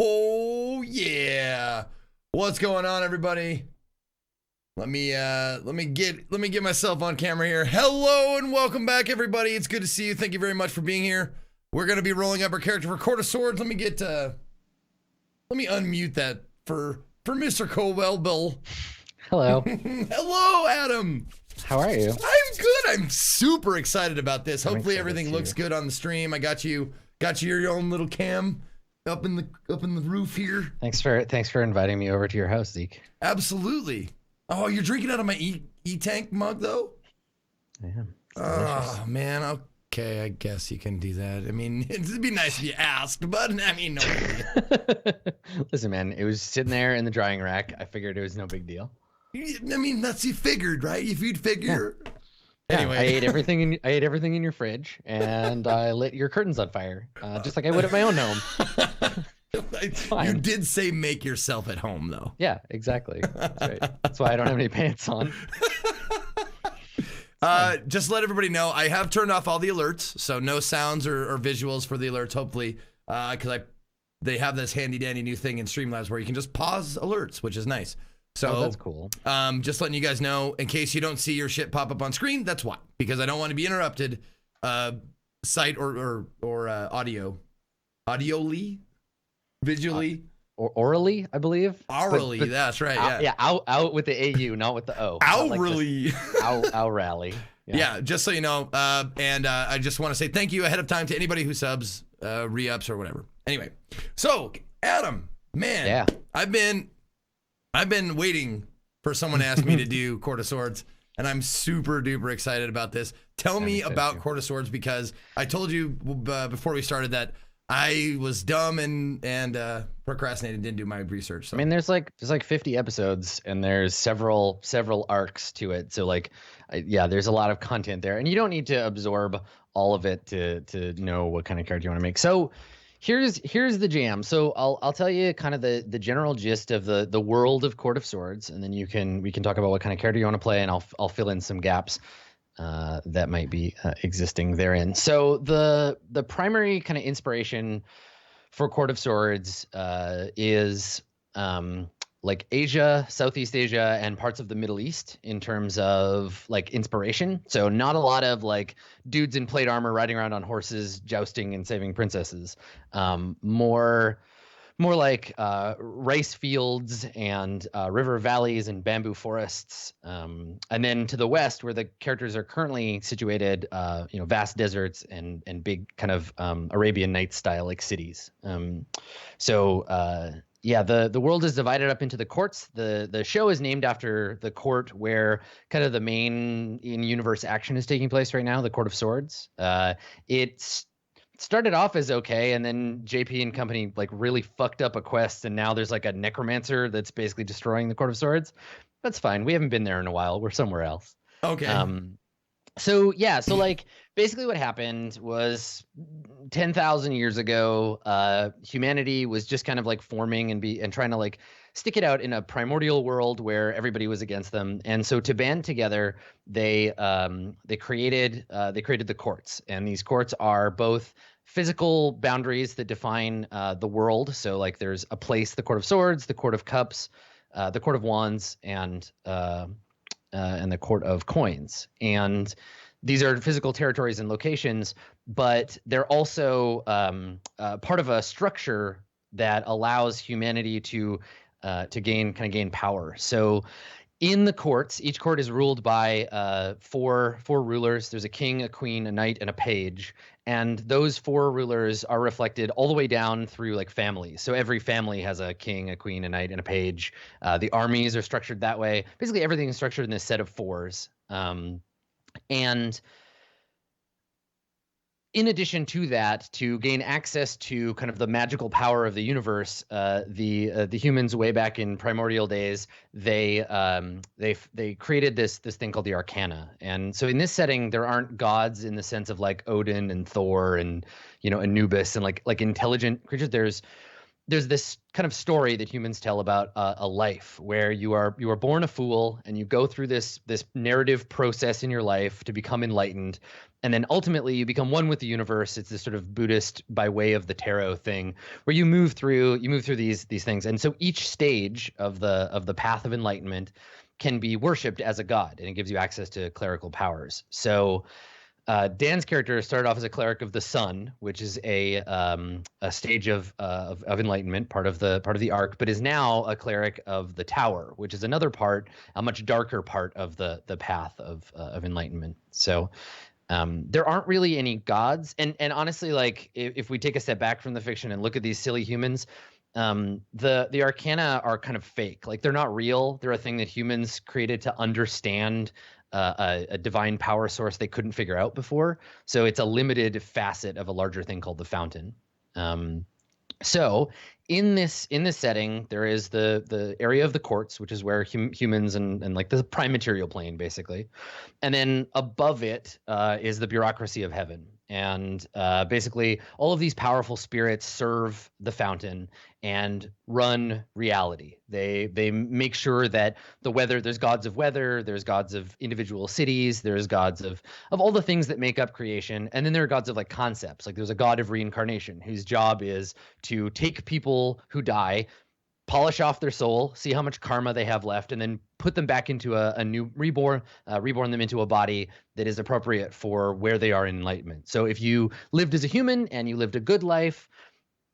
Oh yeah. What's going on, everybody? Let me get myself on camera here. Hello and welcome back, everybody. It's good to see you. Thank you very much for being here. We're gonna be rolling up our character for Court of Swords. Let me unmute that for Mr. Colwell. Hello. Hello, Adam. How are you? I'm good. I'm super excited about this. I'm Hopefully excited everything too. looks good on the stream. I got you your own little cam up in the roof here. Thanks for inviting me over to your house, Zeke. Absolutely. Oh, you're drinking out of my e-tank mug though? I am. Oh man, okay, I guess you can do that. I mean, it'd be nice if you asked, but I mean, no big deal. Listen, man, it was sitting there in the drying rack. I figured it was no big deal. I mean, that's you figured, right? If you'd figure. Yeah. Anyway, I ate everything in your fridge, and I lit your curtains on fire, just like I would at my own home. You did say make yourself at home, though. Yeah, exactly. That's right. That's why I don't have any pants on. Just to let everybody know, I have turned off all the alerts, so no sounds or visuals for the alerts, hopefully, because they have this handy dandy new thing in Streamlabs where you can just pause alerts, which is nice. So that's cool. Just letting you guys know, in case you don't see your shit pop up on screen, that's why, because I don't want to be interrupted, sight or audioly, visually, or orally, I believe. Orally, but that's right. Yeah, out with the AU, not with the O. Orally. Ow rally. Yeah, just so you know, and I just want to say thank you ahead of time to anybody who subs, re-ups or whatever. Anyway, so Adam, man, yeah, I've been waiting for someone to ask me to do Court of Swords, and I'm super duper excited about this. Tell me about Court of Swords, because I told you before we started that I was dumb and procrastinated, didn't do my research. So. I mean, there's like 50 episodes, and there's several arcs to it. So yeah, there's a lot of content there, and you don't need to absorb all of it to know what kind of character you want to make. So here's the jam. So I'll tell you kind of the general gist of the world of Court of Swords, and then we can talk about what kind of character you want to play, and I'll fill in some gaps that might be existing therein. So the primary kind of inspiration for Court of Swords is like Asia, Southeast Asia, and parts of the Middle East in terms of like inspiration. So not a lot of like dudes in plate armor riding around on horses, jousting and saving princesses. More like rice fields and river valleys and bamboo forests. And then to the west, where the characters are currently situated, vast deserts and big kind of Arabian Nights style like cities. Yeah, the world is divided up into the courts. The show is named after the court where kind of the main in-universe action is taking place right now, the Court of Swords. It's started off as okay, and then JP and company like really fucked up a quest, and now there's like a necromancer that's basically destroying the Court of Swords. That's fine. We haven't been there in a while. We're somewhere else. Okay. So like basically what happened was 10,000 years ago, humanity was just kind of like forming and trying to like stick it out in a primordial world where everybody was against them. And so to band together, they created the courts, and these courts are both physical boundaries that define the world. So like there's a place, the Court of Swords, the Court of Cups, the Court of Wands, and the Court of Coins. And these are physical territories and locations, but they're also part of a structure that allows humanity to gain power. So in the courts, each court is ruled by four rulers. There's a king, a queen, a knight, and a page. And those four rulers are reflected all the way down through like families. So every family has a king, a queen, a knight, and a page. The armies are structured that way. Basically, everything is structured in this set of fours. And in addition to that, to gain access to kind of the magical power of the universe, the humans way back in primordial days, they created this thing called the Arcana. And so in this setting, there aren't gods in the sense of like Odin and Thor and Anubis and like intelligent creatures. there's this kind of story that humans tell about a life where you are born a fool and you go through this narrative process in your life to become enlightened, and then ultimately you become one with the universe. It's this sort of Buddhist by way of the tarot thing where you move through these things, and so each stage of the path of enlightenment can be worshipped as a god, and it gives you access to clerical powers. So Dan's character started off as a cleric of the sun, which is a stage of enlightenment, part of the arc, but is now a cleric of the tower, which is another part, a much darker part of the path of enlightenment. So there aren't really any gods, and honestly, like if we take a step back from the fiction and look at these silly humans, the arcana are kind of fake. Like they're not real. They're a thing that humans created to understand a divine power source they couldn't figure out before. So it's a limited facet of a larger thing called the fountain. So in this setting, there is the area of the courts, which is where humans and like the prime material plane, basically. And then above it is the bureaucracy of heaven. And basically all of these powerful spirits serve the fountain and run reality. They make sure that the weather, there's gods of weather, there's gods of individual cities, there's gods of all the things that make up creation. And then there are gods of like concepts. Like there's a god of reincarnation whose job is to take people who die, polish off their soul, see how much karma they have left, and then put them back into a new reborn them into a body that is appropriate for where they are in enlightenment. So if you lived as a human and you lived a good life,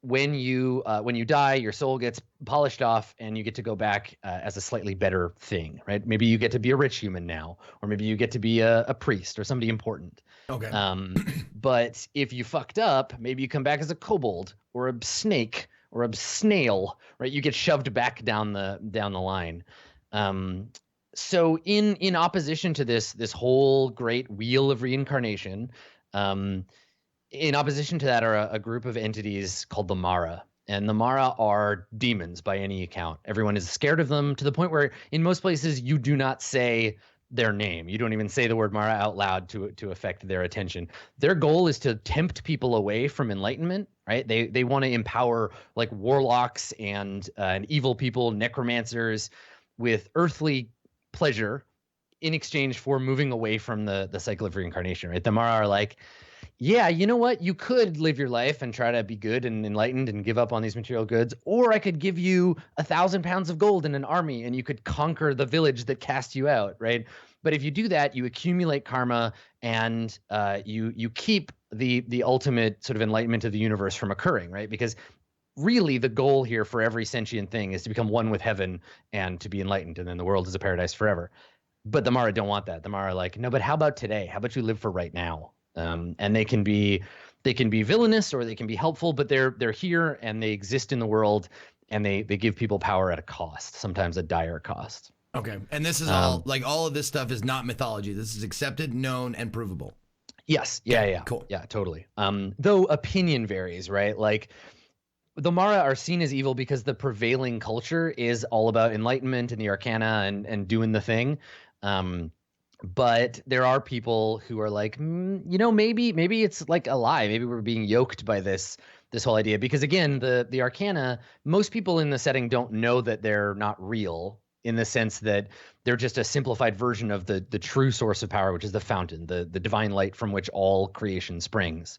when you die, your soul gets polished off and you get to go back as a slightly better thing, right? Maybe you get to be a rich human now, or maybe you get to be a priest or somebody important. Okay. But if you fucked up, maybe you come back as a kobold or a snake or a snail, right? You get shoved back down the line. So in opposition to this whole great wheel of reincarnation, in opposition to that are a group of entities called the Mara. And the Mara are demons by any account. Everyone is scared of them to the point where in most places you do not say their name. You don't even say the word Mara out loud to affect their attention. Their goal is to tempt people away from enlightenment, right? They want to empower like warlocks and evil people, necromancers, with earthly pleasure in exchange for moving away from the cycle of reincarnation, right? The Mara are like, yeah, you know what? You could live your life and try to be good and enlightened and give up on these material goods, or I could give you 1,000 pounds of gold and an army and you could conquer the village that cast you out, right? But if you do that, you accumulate karma and you keep the ultimate sort of enlightenment of the universe from occurring, right? Because really the goal here for every sentient thing is to become one with heaven and to be enlightened, and then the world is a paradise forever. But the Mara don't want that. The Mara are like, no, but how about today? How about you live for right now? And they can be villainous or they can be helpful, but they're here and they exist in the world and they give people power at a cost, sometimes a dire cost. Okay. And this is all of this stuff is not mythology. This is accepted, known, and provable. Yes. Yeah. Cool. Yeah, totally. Though opinion varies, right? Like the Mara are seen as evil because the prevailing culture is all about enlightenment and the arcana and doing the thing. But there are people who are like, maybe it's like a lie. Maybe we're being yoked by this whole idea. Because again, the arcana, most people in the setting don't know that they're not real, in the sense that they're just a simplified version of the true source of power, which is the fountain, the divine light from which all creation springs.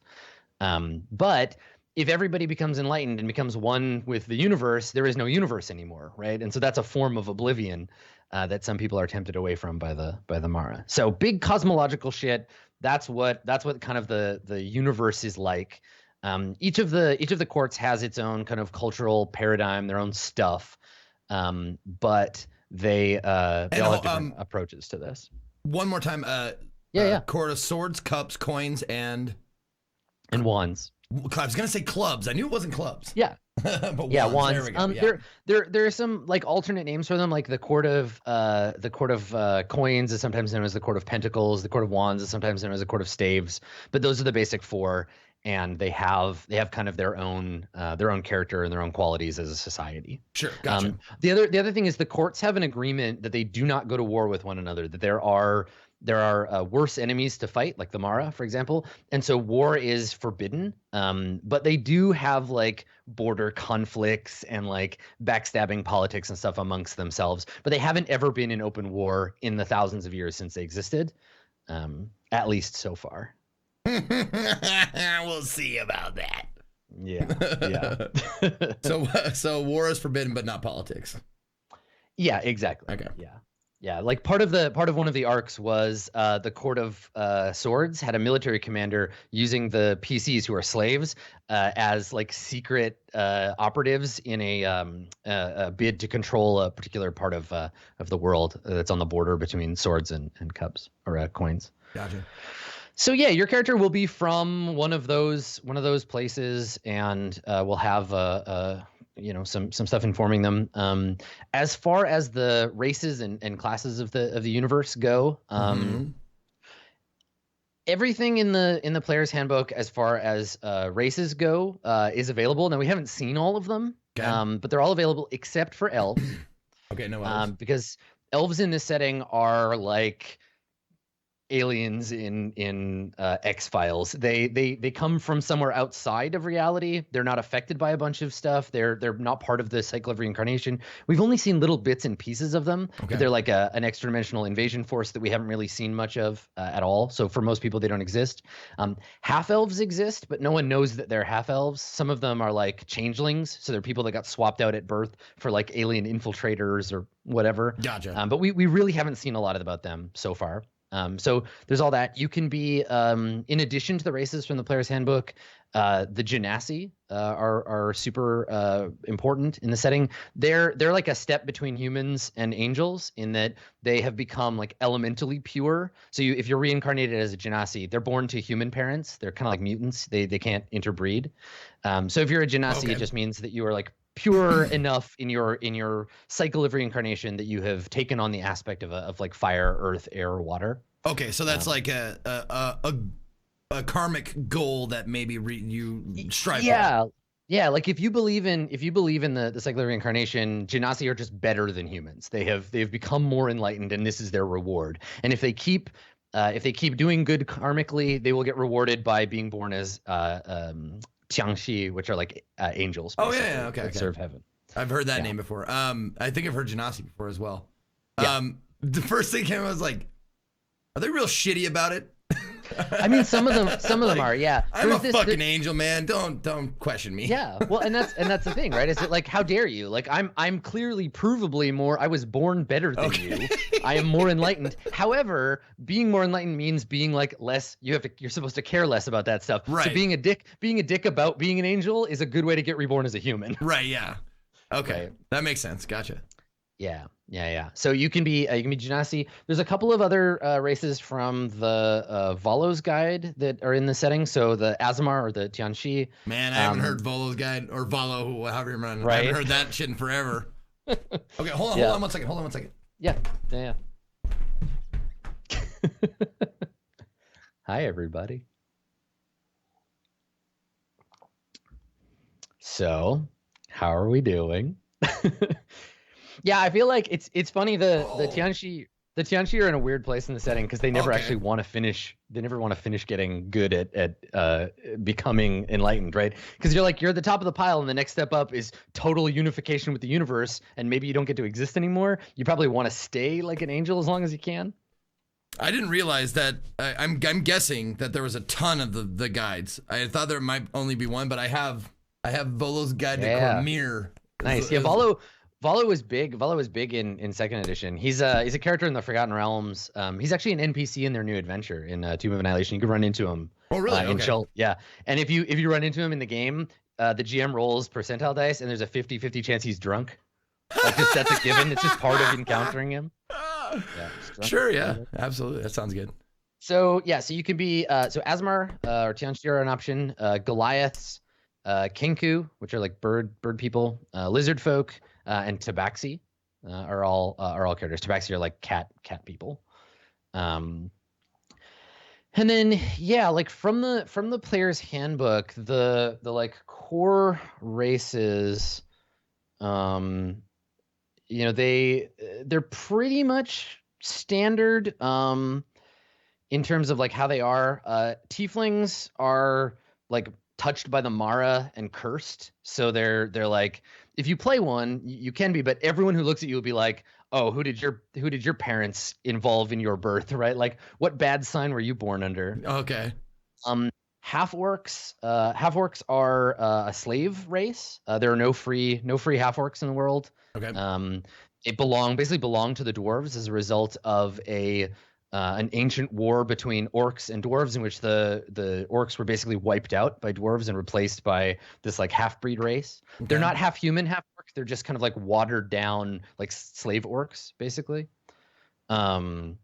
But if everybody becomes enlightened and becomes one with the universe, there is no universe anymore, right? And so that's a form of oblivion that some people are tempted away from by the Mara. So big cosmological shit. That's what kind of the universe is like. Each of the courts has its own kind of cultural paradigm, their own stuff, but they all have different approaches to this. One more time. Court of swords, cups, coins, and wands. I was gonna say clubs. I knew it wasn't clubs. Yeah. But yeah, wands. There we go. There are some like alternate names for them, like the court of coins is sometimes known as the court of pentacles. The court of wands is sometimes known as the court of staves. But those are the basic four, and they have kind of their own character and their own qualities as a society. Sure, gotcha. The other thing is the courts have an agreement that they do not go to war with one another. That there are there are worse enemies to fight, like the Mara, for example. And so war is forbidden. But they do have like border conflicts and like backstabbing politics and stuff amongst themselves. But they haven't ever been in open war in the thousands of years since they existed, at least so far. We'll see about that. Yeah, yeah. So war is forbidden, but not politics. Yeah, exactly. Okay. Yeah. Like part of one of the arcs was the Court of Swords had a military commander using the PCs who are slaves as like secret operatives in a bid to control a particular part of the world that's on the border between swords and cups or coins. Gotcha. So yeah, your character will be from one of those places, and will have some stuff informing them. As far as the races and classes of the universe go, everything in the player's handbook as far as races go is available. Now we haven't seen all of them, but they're all available except for elves. Okay, no elves. Because elves in this setting are like aliens in X-Files. They come from somewhere outside of reality. They're not affected by a bunch of stuff. They're not part of the cycle of reincarnation. We've only seen little bits and pieces of them. Okay. But they're like an extra dimensional invasion force that we haven't really seen much of at all. So for most people, they don't exist. Half elves exist, but no one knows that they're half elves. Some of them are like changelings, so they're people that got swapped out at birth for like alien infiltrators or whatever. Gotcha. But we really haven't seen a lot about them so far. So there's all that. You can be, in addition to the races from the player's handbook, the genasi are super important in the setting. They're like a step between humans and angels in that they have become like elementally pure. So if you're reincarnated as a genasi, they're born to human parents. They're kind of like mutants. They can't interbreed. So if you're a genasi, it just means that you are like pure enough in your cycle of reincarnation that you have taken on the aspect of like fire, earth, air, water. Okay, so that's like a karmic goal that maybe you strive for. Yeah, like if you believe in the cycle of reincarnation, genasi are just better than humans. They've become more enlightened, and this is their reward. And if they keep doing good karmically, they will get rewarded by being born as Tiangxi, which are like angels. Oh yeah, okay. Serve heaven. I've heard that name before. I think I've heard genasi before as well. Yeah. The first thing came, I was like, are they real shitty about it? I mean, some of them are, yeah. I'm a fucking angel, man. Don't question me. Yeah, well, and that's the thing, right? Is it like, how dare you? Like, I'm clearly, provably more. I was born better than you. I am more enlightened. However, being more enlightened means being like less. You're supposed to care less about that stuff. Right. So being a dick about being an angel is a good way to get reborn as a human. Right. Yeah. Okay, Right. That makes sense. Gotcha. Yeah. So you can be genasi. There's a couple of other races from the Volo's Guide that are in the setting. So the Azamar or the Tianxi. Man, I haven't heard Volo's Guide or Volo, however you run. Right? I haven't heard that shit in forever. Okay, hold on one second. Yeah. Hi, everybody. So, how are we doing? Yeah, I feel like it's funny. The Tianxi are in a weird place in the setting because they never actually want to finish. They never want to finish getting good at becoming enlightened, right? Because you're at the top of the pile, and the next step up is total unification with the universe, and maybe you don't get to exist anymore. You probably want to stay like an angel as long as you can. I didn't realize that. I'm guessing that there was a ton of the guides. I thought there might only be one, but I have Volo's Guide to Cormyr. Nice. Yeah, Volo was big. Volo was big in second edition. He's a character in the Forgotten Realms. He's actually an NPC in their new adventure in Tomb of Annihilation. You can run into him. Oh, really? Okay. Yeah. And if you run into him in the game, the GM rolls percentile dice, and there's a 50-50 chance he's drunk. Like that's a given. It's just part of encountering him. Yeah, sure. Yeah. Absolutely. That sounds good. So you can be Azmar or Tianxi are an option. Goliaths, Kenku, which are like bird people, lizard folk. And Tabaxi are all characters. Tabaxi are like cat people. And then like from the player's handbook, the like core races, they're pretty much standard. in terms of like how they are, tieflings are like touched by the Mara and cursed. So they're like, if you play one, you can be, but everyone who looks at you will be like, oh, who did your parents involve in your birth, right? Like, what bad sign were you born under? Okay. Half orcs are a slave race. There are no free half orcs in the world. Okay. They basically belong to the dwarves as a result of an ancient war between orcs and dwarves, in which the orcs were basically wiped out by dwarves and replaced by this like half-breed race. Okay. They're not half human, half orc. They're just kind of like watered down like slave orcs, basically. And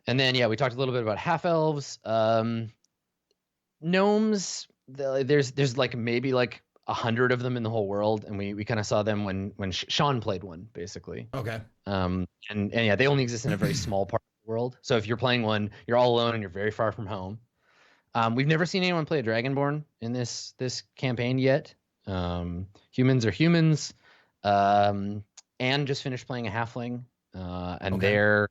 then we talked a little bit about half elves. Gnomes, there's like maybe like 100 of them in the whole world, and we kind of saw them when Sean played one, basically. Okay. And they only exist in a very small part of the world. So if you're playing one, you're all alone and you're very far from home. We've never seen anyone play a Dragonborn in this campaign yet. Humans are humans. And just finished playing a halfling, and okay.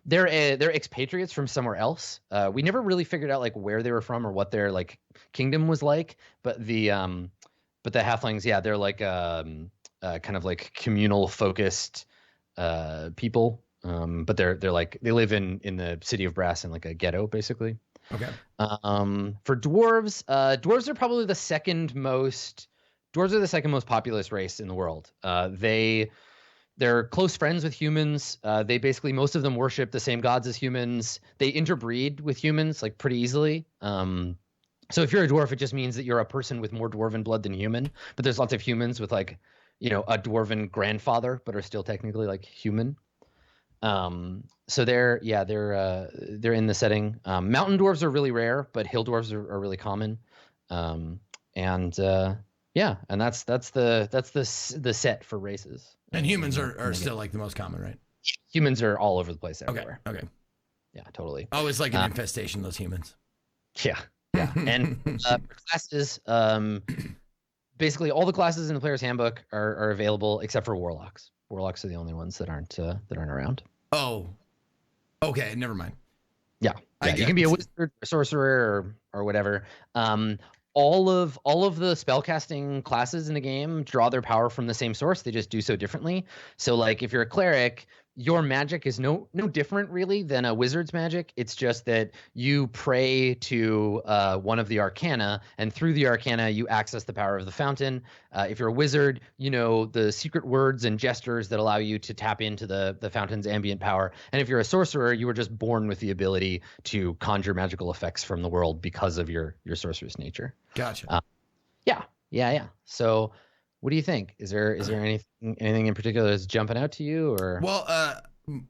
They're expatriates from somewhere else. We never really figured out like where they were from or what their like kingdom was like, but the halflings, they're like kind of like communal focused people. But they're like, they live in the city of Brass in like a ghetto, basically. Okay. For dwarves, dwarves are probably the second most populous race in the world. They're close friends with humans. They basically, most of them worship the same gods as humans. They interbreed with humans like pretty easily. So if you're a dwarf, it just means that you're a person with more dwarven blood than human. But there's lots of humans with like, a dwarven grandfather, but are still technically like human. So they're in the setting. Mountain dwarves are really rare, but hill dwarves are really common. And that's the set for races. And humans are still like the most common, right? Humans are all over the place everywhere. Okay. Yeah, totally. Oh, it's like an infestation, those humans. Yeah. And for classes, basically all the classes in the player's handbook are available except for warlocks. Warlocks are the only ones that aren't around. Oh, okay. Never mind. Yeah. You can be a wizard, a sorcerer, or whatever. All of the spellcasting classes in the game draw their power from the same source. They just do so differently. So like if you're a cleric, your magic is no different really than a wizard's magic. It's just that you pray to one of the arcana, and through the arcana you access the power of the fountain. If you're a wizard, you know the secret words and gestures that allow you to tap into the fountain's ambient power. And if you're a sorcerer, you were just born with the ability to conjure magical effects from the world because of your sorceress nature. Gotcha. Yeah. So what do you think? Is there anything in particular that's jumping out to you, or? Well,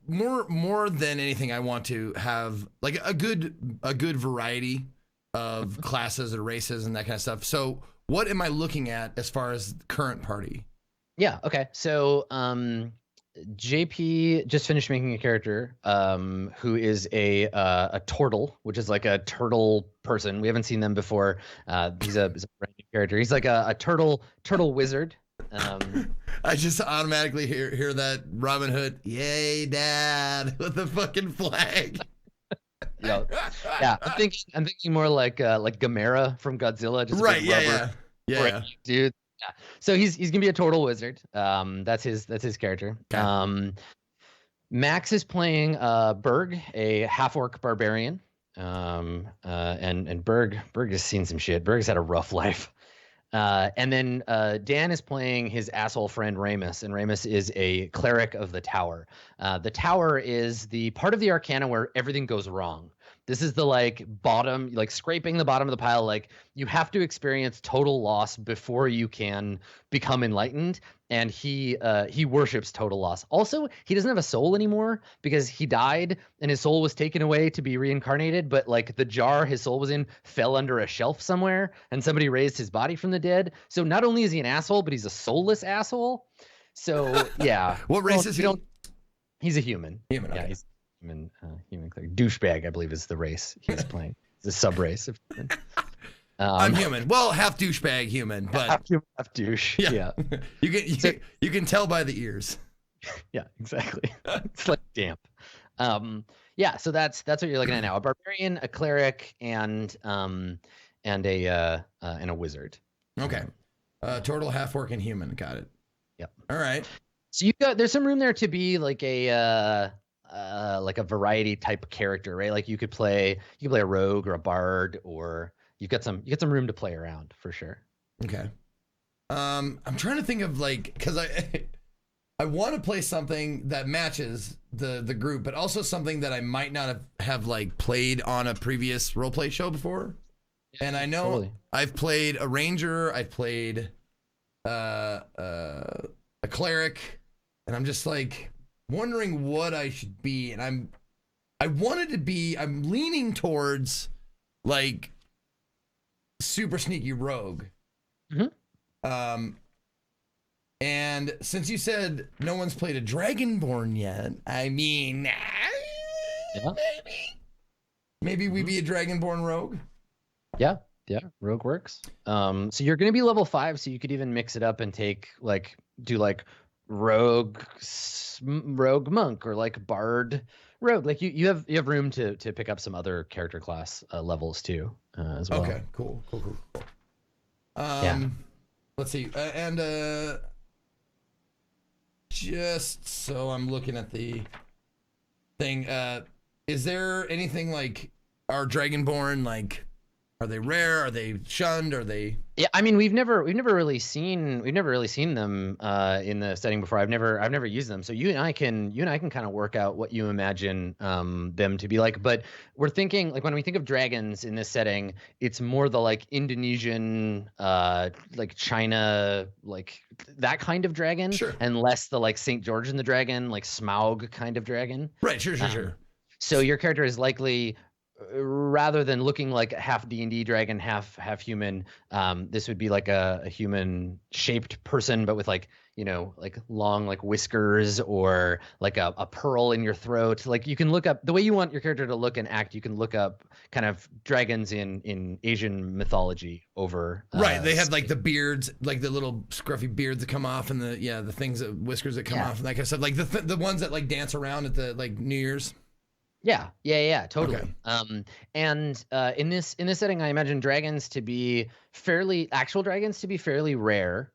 more than anything, I want to have like a good variety of classes or races and that kind of stuff. So what am I looking at as far as current party? Yeah. Okay. So JP just finished making a character who is a turtle, which is like a turtle person. We haven't seen them before. He's a brand new character. He's like a turtle wizard. I just automatically hear that Robin Hood, "Yay, Dad," with the fucking flag. Yeah. I'm thinking more like Gamera from Godzilla. Just right. Yeah. Dude. Yeah. So he's gonna be a turtle wizard. That's his character. Okay. Max is playing Berg, a half orc barbarian. And Berg has seen some shit. Berg's had a rough life. And then Dan is playing his asshole friend Ramus, and Ramus is a cleric of the Tower. The Tower is the part of the Arcana where everything goes wrong. This is the like bottom, like scraping the bottom of the pile. Like you have to experience total loss before you can become enlightened. And he worships total loss. Also, he doesn't have a soul anymore because he died and his soul was taken away to be reincarnated. But like the jar his soul was in fell under a shelf somewhere, and somebody raised his body from the dead. So not only is he an asshole, but he's a soulless asshole. So yeah. What race is he? He's a human. Human. Okay. Yeah, he's human cleric. Douchebag, I believe, is the race he's playing. It's a sub race of human. I'm human. Well, half douchebag human, but half douche. Yeah. You can tell by the ears. Yeah, exactly. It's like damp. Yeah, so that's what you're looking at now: a barbarian, a cleric, and a wizard. Okay. Total half orc and human. Got it. Yep. All right. So there's some room there to be like a variety type character, right? Like you could play a rogue or a bard, or you get some room to play around for sure. Okay. I'm trying to think of like, because I want to play something that matches the group, but also something that I might not have like played on a previous roleplay show before. And I know totally. I've played a ranger, I've played a cleric, and I'm just like wondering what I should be. And I'm leaning towards like super sneaky rogue. Mm-hmm. And since you said no one's played a Dragonborn yet, I mean, yeah. maybe we be a Dragonborn rogue. Yeah, rogue works. So you're going to be level 5, so you could even mix it up and do rogue monk or like bard rogue. Like you have room to pick up some other character class levels too as well. Okay, cool. Yeah. Let's see, and just so I'm looking at the thing, is there anything like, are Dragonborn like, are they rare? Are they shunned? Are they? Yeah, I mean, we've never really seen them in the setting before. I've never used them. So you and I can kind of work out what you imagine them to be like. But we're thinking, like, when we think of dragons in this setting, it's more the like Indonesian, like China, like that kind of dragon, sure. And less the like St. George and the Dragon, like Smaug kind of dragon. Right. Sure. So your character is likely, rather than looking like half D&D dragon, half human, this would be like a human shaped person, but with like, like long like whiskers, or like a pearl in your throat. Like you can look up the way you want your character to look and act. You can look up kind of dragons in Asian mythology over. Right. They have like the beards, like the little scruffy beards that come off, and the things that whiskers that come off, and that kind of stuff. Like the ones that like dance around at the like New Year's. Yeah, totally. Okay. And in this setting, I imagine actual dragons to be fairly rare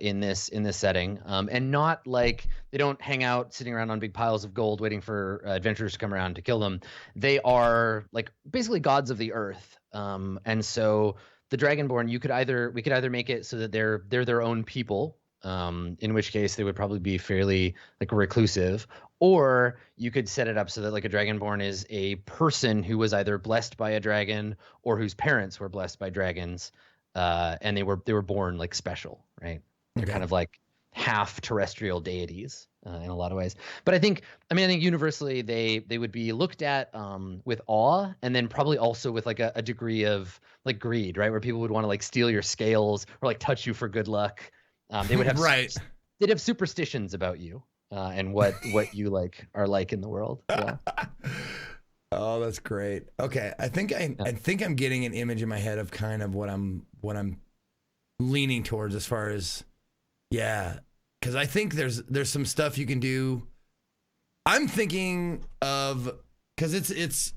in this setting, and not like they don't hang out sitting around on big piles of gold waiting for adventurers to come around to kill them. They are like basically gods of the earth, and so the Dragonborn, we could either make it so that they're their own people, in which case they would probably be fairly like reclusive. Or you could set it up so that like a Dragonborn is a person who was either blessed by a dragon or whose parents were blessed by dragons, and they were born like special, right? They're kind of like half terrestrial deities in a lot of ways. But I think universally they would be looked at with awe, and then probably also with like a degree of like greed, right? Where people would want to like steal your scales or like touch you for good luck. They would have right. They'd have superstitions about you. And what you like are like in the world. Yeah. Oh, that's great. Okay, I think I'm getting an image in my head of kind of what I'm leaning towards as far as, yeah, because I think there's some stuff you can do. I'm thinking of, because it's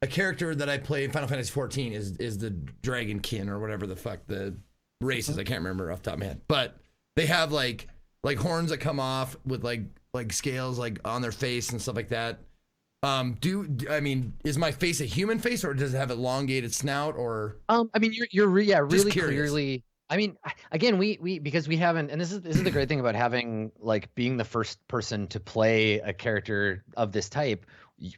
a character that I play in Final Fantasy 14 is the Dragonkin or whatever the fuck the race is. I can't remember off the top of my head, but they have like horns that come off with like scales like on their face and stuff like that. Is my face a human face, or does it have elongated snout, or? You're really curious. Clearly. Again, we because we haven't, and this is the great thing about having like being the first person to play a character of this type.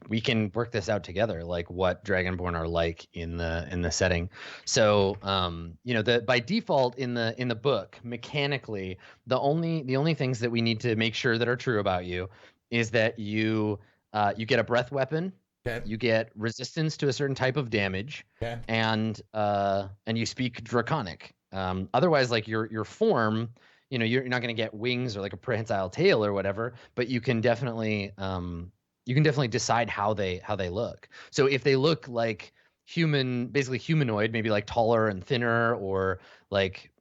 We can work this out together, like what Dragonborn are like in the setting. So, by default in the book, mechanically, the only things that we need to make sure that are true about you is that you get a breath weapon, okay. You get resistance to a certain type of damage, okay. and you speak Draconic. Otherwise, like your form, you're not going to get wings or like a prehensile tail or whatever, but you can definitely decide how they look. So if they look like human, basically humanoid, maybe like taller and thinner, or like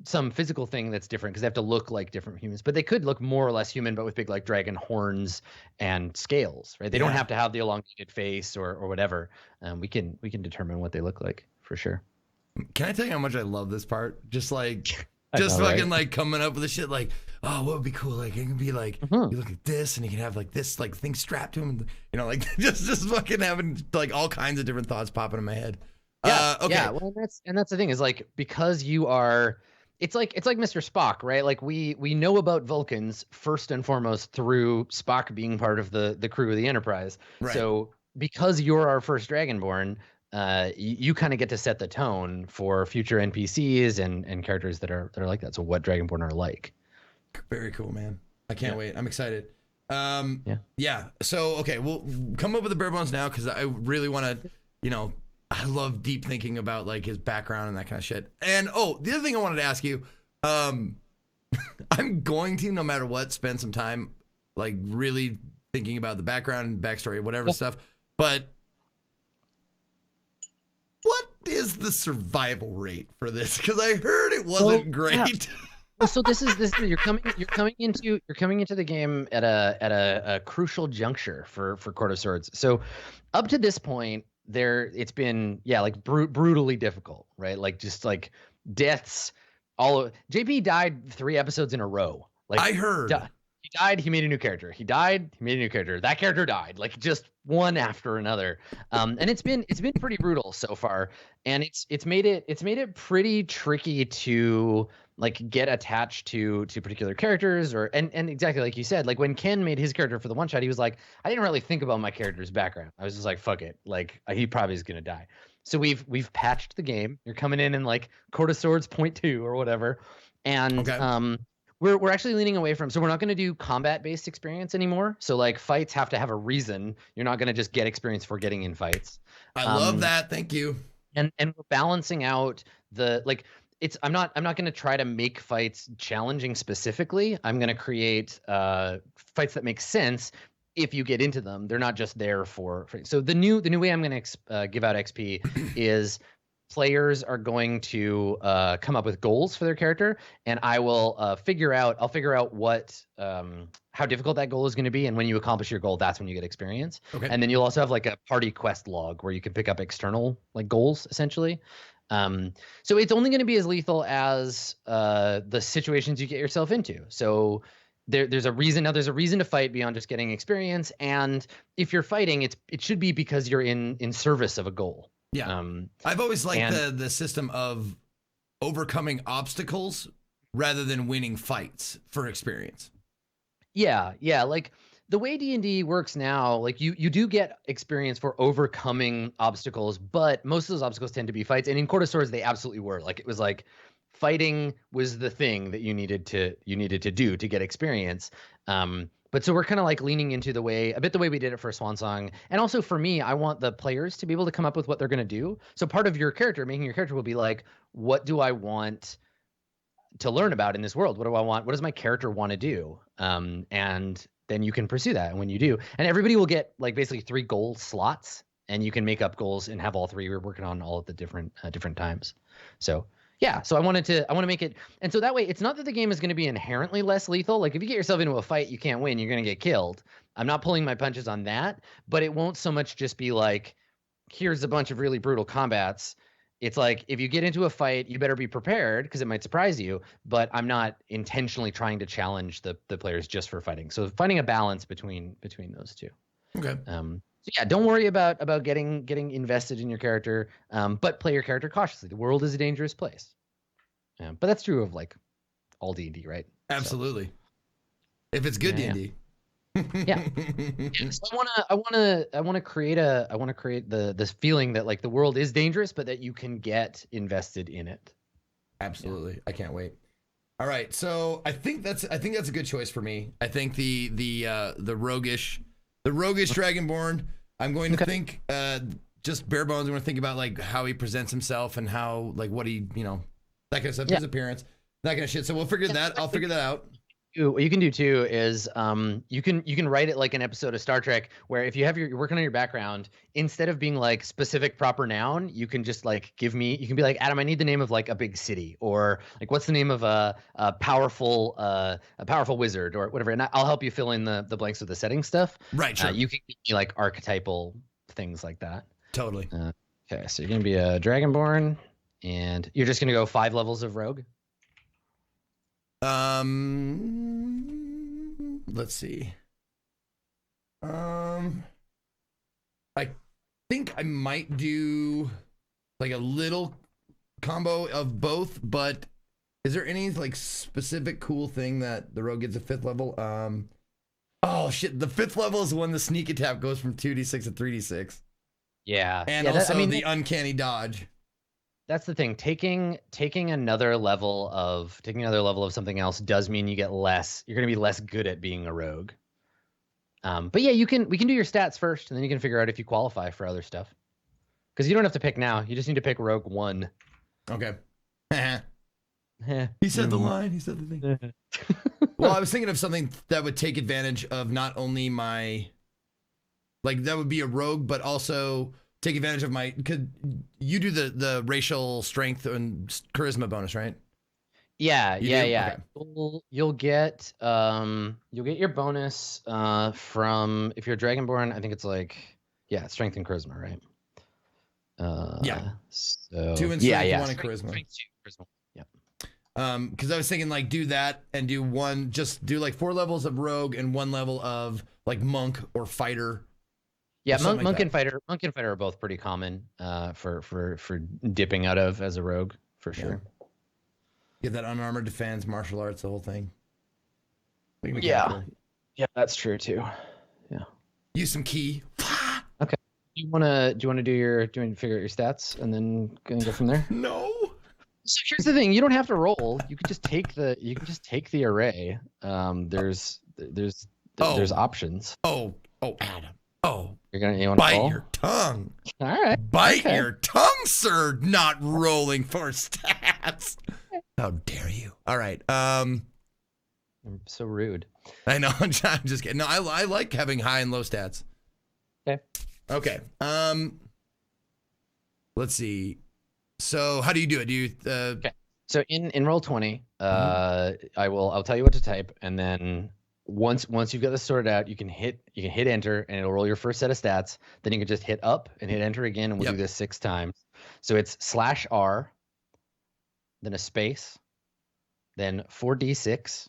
some physical thing that's different because they have to look like different humans, but they could look more or less human, but with big like dragon horns and scales, right? They don't have to have the elongated face or whatever. We can determine what they look like for sure. Can I tell you how much I love this part? Just like, know, fucking right? like coming up with the shit like, oh, what would be cool? Like it can be like, you look at this and you can have like this like thing strapped to him, you know, like just fucking having like all kinds of different thoughts popping in my head. Yeah. Okay. Yeah. Well, that's the thing is like, because you are, it's like Mr. Spock, right? Like we know about Vulcans first and foremost through Spock being part of the crew of the Enterprise. Right. So because you're our first Dragonborn, you kind of get to set the tone for future NPCs and characters that are like that. So what Dragonborn are like. Very cool, man. I can't wait. I'm excited. Yeah. So okay, we'll come up with the bare bones now because I really want to, you know, I love deep thinking about like his background and that kind of shit. And the other thing I wanted to ask you, I'm going to, no matter what, spend some time like really thinking about the background and backstory, whatever stuff. But what is the survival rate for this? Because I heard it wasn't great. Yeah. So this is you're coming into the game at a crucial juncture for Court of Swords. So up to this point, it's been like brutally difficult, right? Like just like deaths. JP died 3 episodes in a row. Like I heard. He died, he made a new character. He died, he made a new character. That character died, like just one after another. And it's been pretty brutal so far. And it's made it pretty tricky to like get attached to particular characters and exactly like you said, like when Ken made his character for the one shot, he was like, I didn't really think about my character's background. I was just like, fuck it. Like he probably is gonna die. So we've patched the game. You're coming in like Court of Swords 0.2 or whatever. And we're actually leaning away from, so we're not going to do combat-based experience anymore. So like fights have to have a reason. You're not going to just get experience for getting in fights. I love that. Thank you. And we're balancing out the like. I'm not going to try to make fights challenging specifically. I'm going to create fights that make sense if you get into them. They're not just there for. So the new way I'm going to give out XP is. Players are going to come up with goals for their character, and I will figure out what how difficult that goal is going to be, and when you accomplish your goal, that's when you get experience. Okay. And then you'll also have like a party quest log where you can pick up external like goals essentially. So it's only going to be as lethal as the situations you get yourself into. So there's a reason to fight beyond just getting experience, and if you're fighting, it should be because you're in service of a goal. Yeah, I've always liked the system of overcoming obstacles rather than winning fights for experience. Yeah, like the way D&D works now, like you do get experience for overcoming obstacles, but most of those obstacles tend to be fights. And in Court of Swords, they absolutely were. Like it was like fighting was the thing that you needed to do to get experience. But so we're kind of like leaning into the way we did it for Swansong. And also for me, I want the players to be able to come up with what they're going to do. So part of making your character will be like, what do I want to learn about in this world? What do I want? What does my character want to do? And then you can pursue that. And when you do, and everybody will get like basically 3 goal slots, and you can make up goals and have all 3. We're working on all at the different times. So yeah, so I want to make it, and so that way it's not that the game is going to be inherently less lethal. Like if you get yourself into a fight, you can't win, you're going to get killed. I'm not pulling my punches on that, but it won't so much just be like, here's a bunch of really brutal combats. It's like if you get into a fight, you better be prepared because it might surprise you. But I'm not intentionally trying to challenge the players just for fighting. So finding a balance between those two. Okay. So yeah, don't worry about getting invested in your character, but play your character cautiously. The world is a dangerous place. But that's true of like all D&D, right? Absolutely. So, if it's good D&D. Yeah. So I want to create this feeling that like the world is dangerous, but that you can get invested in it. Absolutely. Yeah. I can't wait. All right. So I think that's a good choice for me. I think the roguish Dragonborn, I'm going to think just bare bones. I'm going to think about like how he presents himself and how like what he, that kind of stuff, his appearance, that kind of shit. So we'll figure that. I'll figure that out. do too is you can write it like an episode of Star Trek where if you're working on your background, instead of being like specific proper noun, you can just like you can be like, Adam, I need the name of like a big city, or like what's the name of a powerful wizard or whatever, and I'll help you fill in the blanks with the setting stuff. Right, sure. You can be like archetypal things like that. Totally. Okay, so you're gonna be a Dragonborn, and you're just gonna go 5 levels of rogue. Let's see. I think I might do like a little combo of both, but is there any like specific cool thing that the rogue gets a 5th level? Oh shit, the 5th level is when the sneak attack goes from 2d6 to 3d6. Yeah. And also the uncanny dodge. That's the thing. Taking another level of something else does mean you get less. You're going to be less good at being a rogue. But yeah, we can do your stats first, and then you can figure out if you qualify for other stuff. Because you don't have to pick now. You just need to pick rogue 1. Okay. He said the line. He said the thing. Well, I was thinking of something that would take advantage of not only my, like that would be a rogue, but also take advantage of my, could you do the racial strength and charisma bonus, right? Yeah. Okay. You'll get your bonus from, if you're a Dragonborn, I think it's like, strength and charisma, right? Yeah. So 2 in strength, 1 in charisma. Strength, 2 charisma. Yep. Because I was thinking like do that and do like 4 levels of rogue and 1 level of like monk or fighter. Yeah, or monk and fighter are both pretty common for dipping out of as a rogue for sure. Get that unarmored defense, martial arts, the whole thing. Yeah, that's true too. Yeah. Use some key. Okay. Do you want to figure out your stats and then go from there? No. So here's the thing: you don't have to roll. You can just take the array. There's options. Oh, Adam. Oh, you want to bite roll? your tongue. All right. Bite your tongue, sir. Not rolling for stats. How dare you? All right. I'm so rude. I know. I'm just kidding. No, I like having high and low stats. Okay. Let's see. So how do you do it? Do you okay. So in roll 20, I'll tell you what to type, and then once you've got this sorted out, you can hit enter, and it'll roll your first set of stats. Then you can just hit up and hit enter again, and we'll do this 6 times. So it's /R, then a space, then 4d6,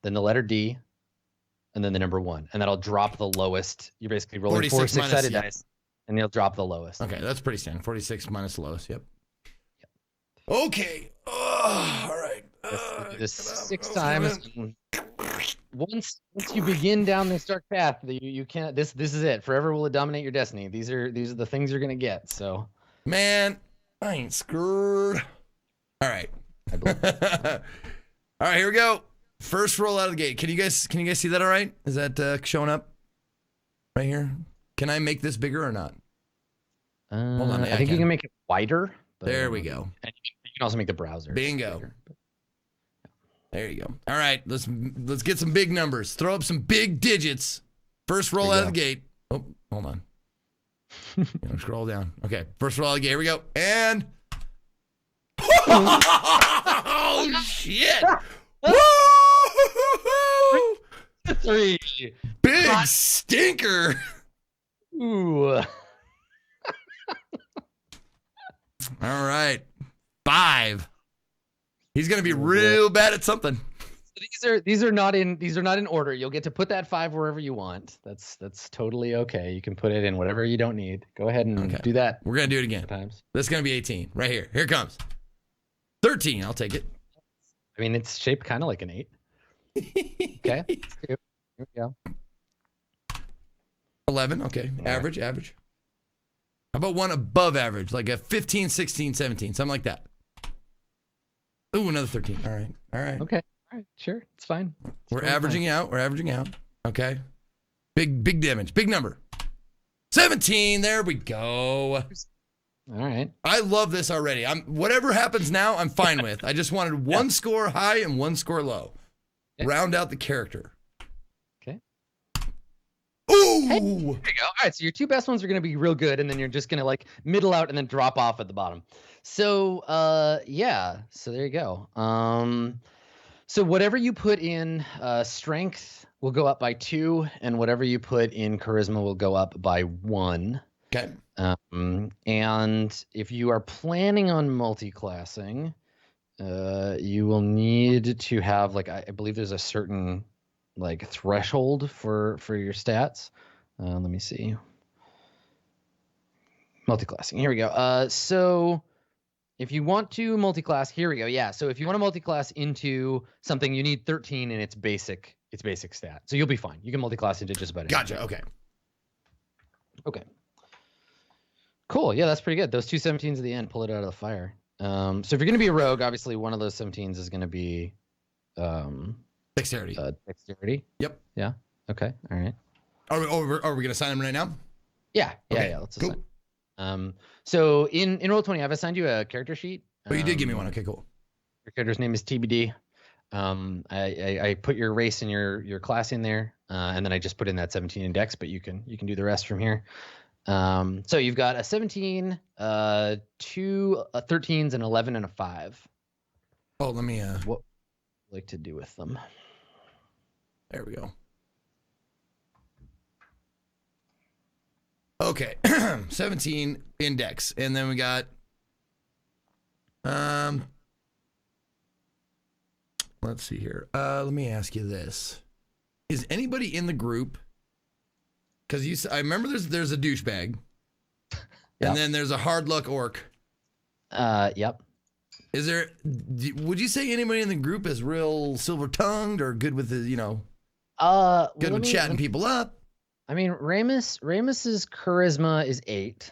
then the letter D, and then the number 1, and that'll drop the lowest. You're basically rolling 4 6-sided dice, and you'll drop the lowest. Okay, that's pretty standard. 46 minus the lowest. Yep. Okay. All right. This 6 times. Once you begin down this dark path, you can't. This is it. Forever will it dominate your destiny. These are the things you're gonna get. So, man, I ain't screwed. All right. I believe. All right, here we go. First roll out of the gate. Can you guys see that? All right. Is that showing up right here? Can I make this bigger or not? Hold on. I think you can make it wider. There we go. And you can also make the browser bingo bigger. There you go. All right, let's get some big numbers. Throw up some big digits. First roll out of the gate. Oh, hold on. Scroll down. Okay, first roll out of the gate. Here we go. And oh shit! Woo! 3. Big stinker. Ooh. All right, 5. He's gonna be real bad at something. These are not in order. You'll get to put that 5 wherever you want. That's totally okay. You can put it in whatever you don't need. Go ahead and do that. We're gonna do it again. Sometimes. This is gonna be 18 right here. Here it comes. 13. I'll take it. I mean, it's shaped kind of like an 8. Okay. Here we go. 11. Okay. Average. How about one above average, like a 15, 16, 17, something like that. Ooh, another 13. All right. Okay. All right. Sure. It's fine. We're averaging out. Okay. Big damage. Big number. 17. There we go. All right. I love this already. Whatever happens now, I'm fine with. I just wanted one score high and one score low. round out the character. Okay. Ooh! Hey, there you go. All right, so your two best ones are going to be real good, and then you're just going to like middle out and then drop off at the bottom. So, yeah. So there you go. So whatever you put in strength will go up by 2, and whatever you put in charisma will go up by 1. Okay. And if you are planning on multi-classing, you will need to have like I believe there's a certain like threshold for your stats. Let me see. Multi-classing. Here we go. So if you want to multi-class, here we go. Yeah. So if you want to multi-class into something, you need 13 in its basic stat. So you'll be fine. You can multi-class into just about anything. Gotcha. Okay. Okay. Cool. Yeah, that's pretty good. Those two 17s at the end pull it out of the fire. So if you're going to be a rogue, obviously one of those 17s is going to be Dexterity. Dexterity. Yep. Yeah. Okay. All right. Are we going to sign him right now? Yeah. Okay, Yeah. Let's cool. assign. So in Roll20, I've assigned you a character sheet. Oh, you did give me one. Okay, cool. Your character's name is TBD. I put your race and your class in there, and then I just put in that 17 in Dex, but you can do the rest from here. So you've got a 17, 2 13s, and 11 and a 5. Oh, let me. What would you like to do with them? There we go. Okay, 17 index, and then we got. Let's see here. Let me ask you this: is anybody in the group? Because I remember there's a douchebag, and then there's a hard luck orc. Yep. Is there? Would you say anybody in the group is real silver tongued or good with the good with chatting people up? I mean, Ramus's charisma is 8.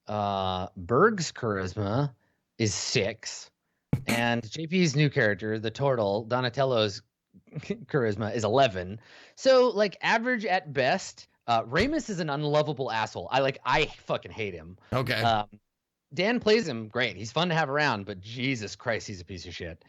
Berg's charisma is 6, and JP's new character, the turtle, Donatello's charisma is 11. So like average at best. Ramus is an unlovable asshole. I fucking hate him. Okay. Dan plays him great. He's fun to have around, but Jesus Christ, he's a piece of shit.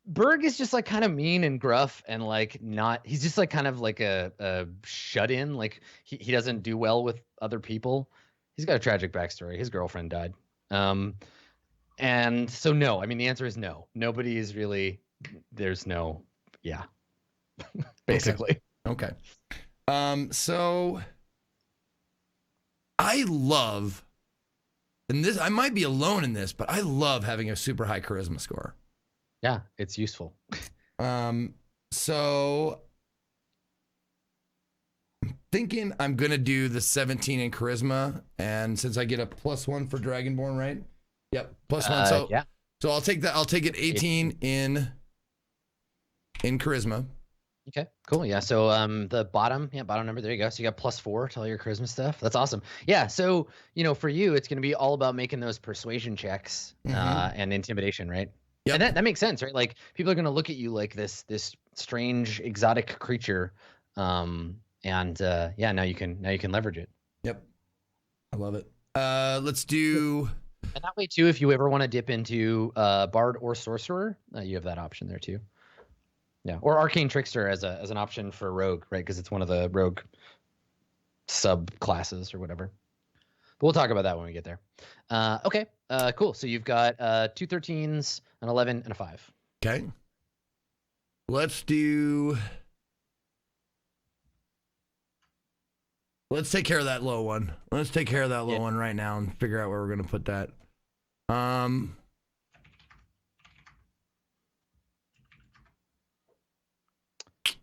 Berg is just like kind of mean and gruff and like not. He's just like kind of like a shut in. Like he doesn't do well with other people. He's got a tragic backstory. His girlfriend died. And so no. I mean, the answer is no. Nobody is really. There's no. Yeah. Basically. Okay. So I love, and this, I might be alone in this, but I love having a super high charisma score. Yeah, it's useful. So I'm thinking I'm going to do the 17 in charisma, and since I get a +1 for Dragonborn, right? Yep, +1. So yeah. So I'll take that. I'll take it 18 in charisma. Okay, cool. Yeah. So the bottom number, there you go. So you got +4 to all your charisma stuff. That's awesome. Yeah. So, for you, it's going to be all about making those persuasion checks and intimidation, right? Yep. And that makes sense, right? Like people are going to look at you like this strange exotic creature. Now you can leverage it. Yep. I love it. Let's do. And that way too, if you ever want to dip into Bard or Sorcerer, you have that option there too. Yeah, or Arcane Trickster as an option for Rogue, right? Because it's one of the Rogue subclasses or whatever. But we'll talk about that when we get there. Okay, cool. So you've got 2 13s, an 11, and a 5. Okay. Let's take care of that low one. Let's take care of that low one right now and figure out where we're going to put that.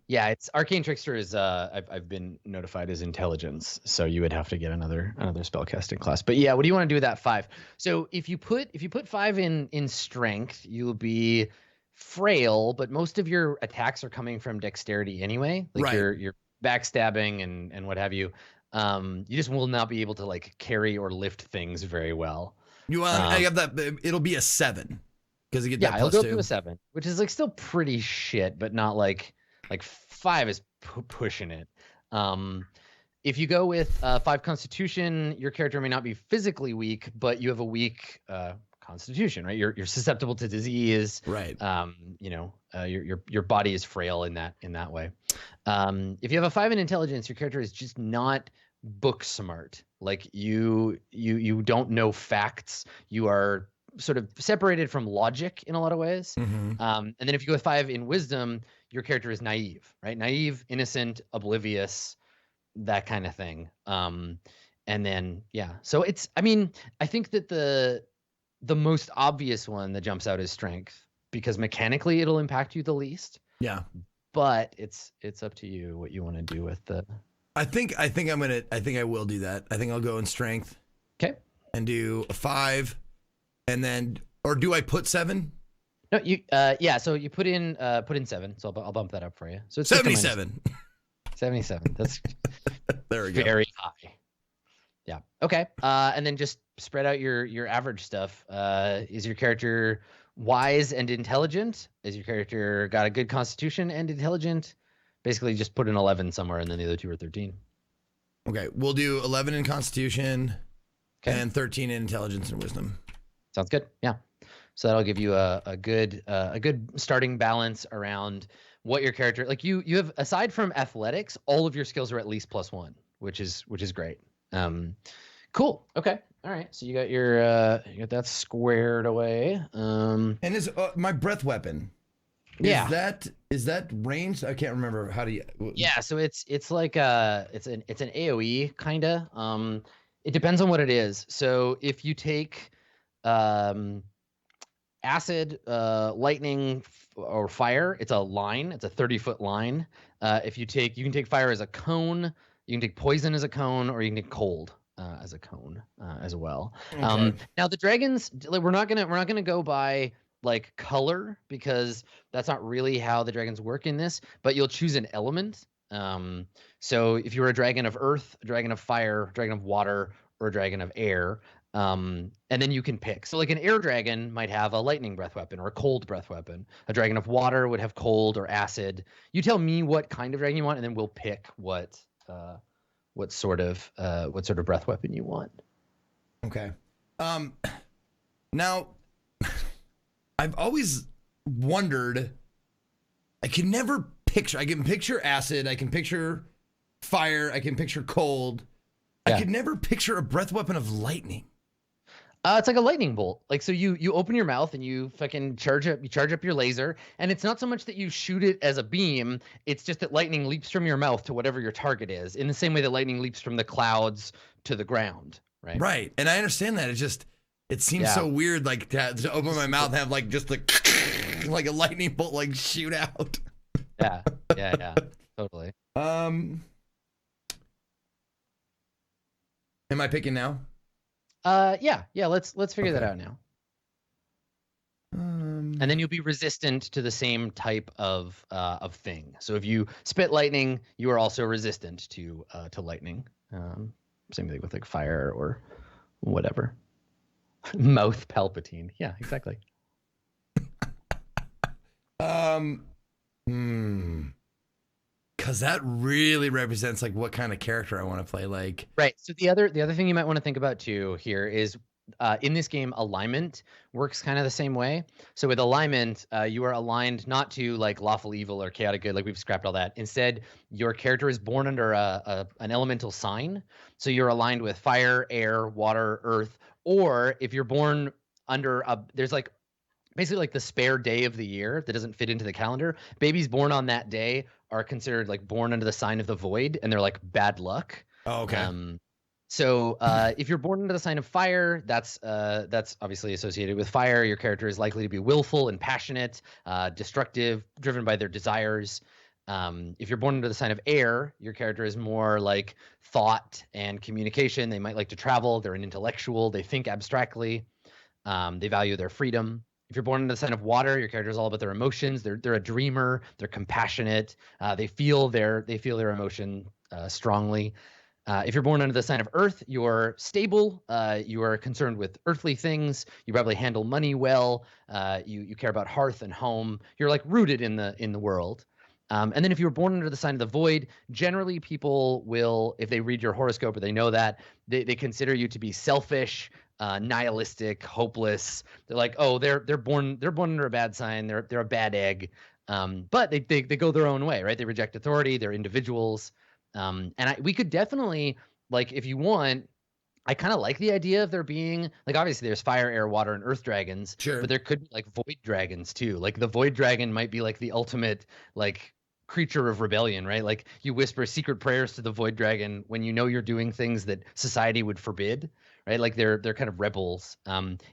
Yeah, it's Arcane Trickster is I've been notified as intelligence, so you would have to get another spellcasting class. But yeah, what do you want to do with that 5? So if you put 5 in strength, you'll be frail, but most of your attacks are coming from dexterity anyway. Like right. You're backstabbing and what have you. You just will not be able to like carry or lift things very well. I have that. It'll be a 7 because you get that +2. It'll go to a 7, which is like still pretty shit, but not like 5 is pushing it. If you go with 5 Constitution, your character may not be physically weak, but you have a weak Constitution, right? You're susceptible to disease. Right. Your body is frail in that way. If you have a 5 in intelligence, your character is just not book smart. Like you don't know facts. You are sort of separated from logic in a lot of ways. Mm-hmm. And then if you go with 5 in wisdom, your character is naive, right? Naive, innocent, oblivious, that kind of thing. And then so I think that the most obvious one that jumps out is strength, because mechanically it'll impact you the least. Yeah. But it's up to you what you want to do with the. I think I will do that. I think I'll go in strength. Okay. And do a 5, and then, or do I put 7? No, you so you put in 7. So I'll bump that up for you. So it's 77. 77. That's there we go. Very high. Yeah. Okay. And then just spread out your average stuff. Is your character wise and intelligent? Is your character got a good constitution and intelligent? Basically, just put an 11 somewhere, and then the other 2 are 13. Okay, we'll do 11 in constitution, and 13 in intelligence and wisdom. Sounds good. Yeah. So that'll give you a good starting balance around what your character, like you have, aside from athletics, all of your skills are at least +1, which is great. Cool. Okay. All right. So you got you got that squared away. And is my breath weapon? Is that ranged? I can't remember. How do you? Yeah. So it's like it's an AOE kinda. It depends on what it is. So if you take acid, lightning, or fire, it's a line. It's a 30-foot line. You can take fire as a cone. You can take poison as a cone, or you can take cold as a cone as well. Okay. Now the dragons, we're not gonna go by like color, because that's not really how the dragons work in this. But you'll choose an element. So if you were a dragon of earth, a dragon of fire, a dragon of water, or a dragon of air, and then you can pick. So like an air dragon might have a lightning breath weapon or a cold breath weapon. A dragon of water would have cold or acid. You tell me what kind of dragon you want, and then we'll pick what sort of breath weapon you want. Okay. Now, I've always wondered. I can picture acid. I can picture fire. I can picture cold. Yeah. I could never picture a breath weapon of lightning. It's like a lightning bolt. Like, so you open your mouth and you fucking charge up your laser, and it's not so much that you shoot it as a beam, it's just that lightning leaps from your mouth to whatever your target is, in the same way that lightning leaps from the clouds to the ground, right? Right. And I understand that. It seems so weird, like to open my mouth and have like just like a lightning bolt like shoot out. Yeah. Totally. Am I picking now? Yeah. Let's figure that out now. And then you'll be resistant to the same type of thing. So if you spit lightning, you are also resistant to lightning. Same thing with like fire or whatever. Mouth Palpatine. Yeah, exactly. Because that really represents like what kind of character I want to play. Like, right. So the other thing you might want to think about too here is in this game, alignment works kind of the same way. So with alignment, you are aligned not to like lawful evil or chaotic good, like we've scrapped all that. Instead, your character is born under an elemental sign. So you're aligned with fire, air, water, earth. Or if you're born under there's like basically like the spare day of the year that doesn't fit into the calendar. Babies born on that day are considered like born under the sign of the void, and they're like bad luck. Oh, okay. So if you're born under the sign of fire, that's obviously associated with fire. Your character is likely to be willful and passionate, destructive, driven by their desires. If you're born under the sign of air, your character is more like thought and communication. They might like to travel. They're an intellectual. They think abstractly. They value their freedom. If you're born under the sign of water, your character is all about their emotions. They're a dreamer. They're compassionate. They feel their emotion strongly. If you're born under the sign of earth, you're stable. You are concerned with earthly things. You probably handle money well. You care about hearth and home. You're like rooted in the world. And then if you were born under the sign of the void, generally people will, if they read your horoscope or they know that, they consider you to be selfish, nihilistic, hopeless. They're like, oh, they're born under a bad sign. They're a bad egg. But they go their own way, right? They reject authority. They're individuals. And we could definitely, like, if you want, I kind of like the idea of there being, like, obviously there's fire, air, water, and earth dragons. Sure. But there could be like void dragons too. Like the void dragon might be like the ultimate like creature of rebellion, right? Like you whisper secret prayers to the void dragon when you know you're doing things that society would forbid, right? Like they're kind of rebels.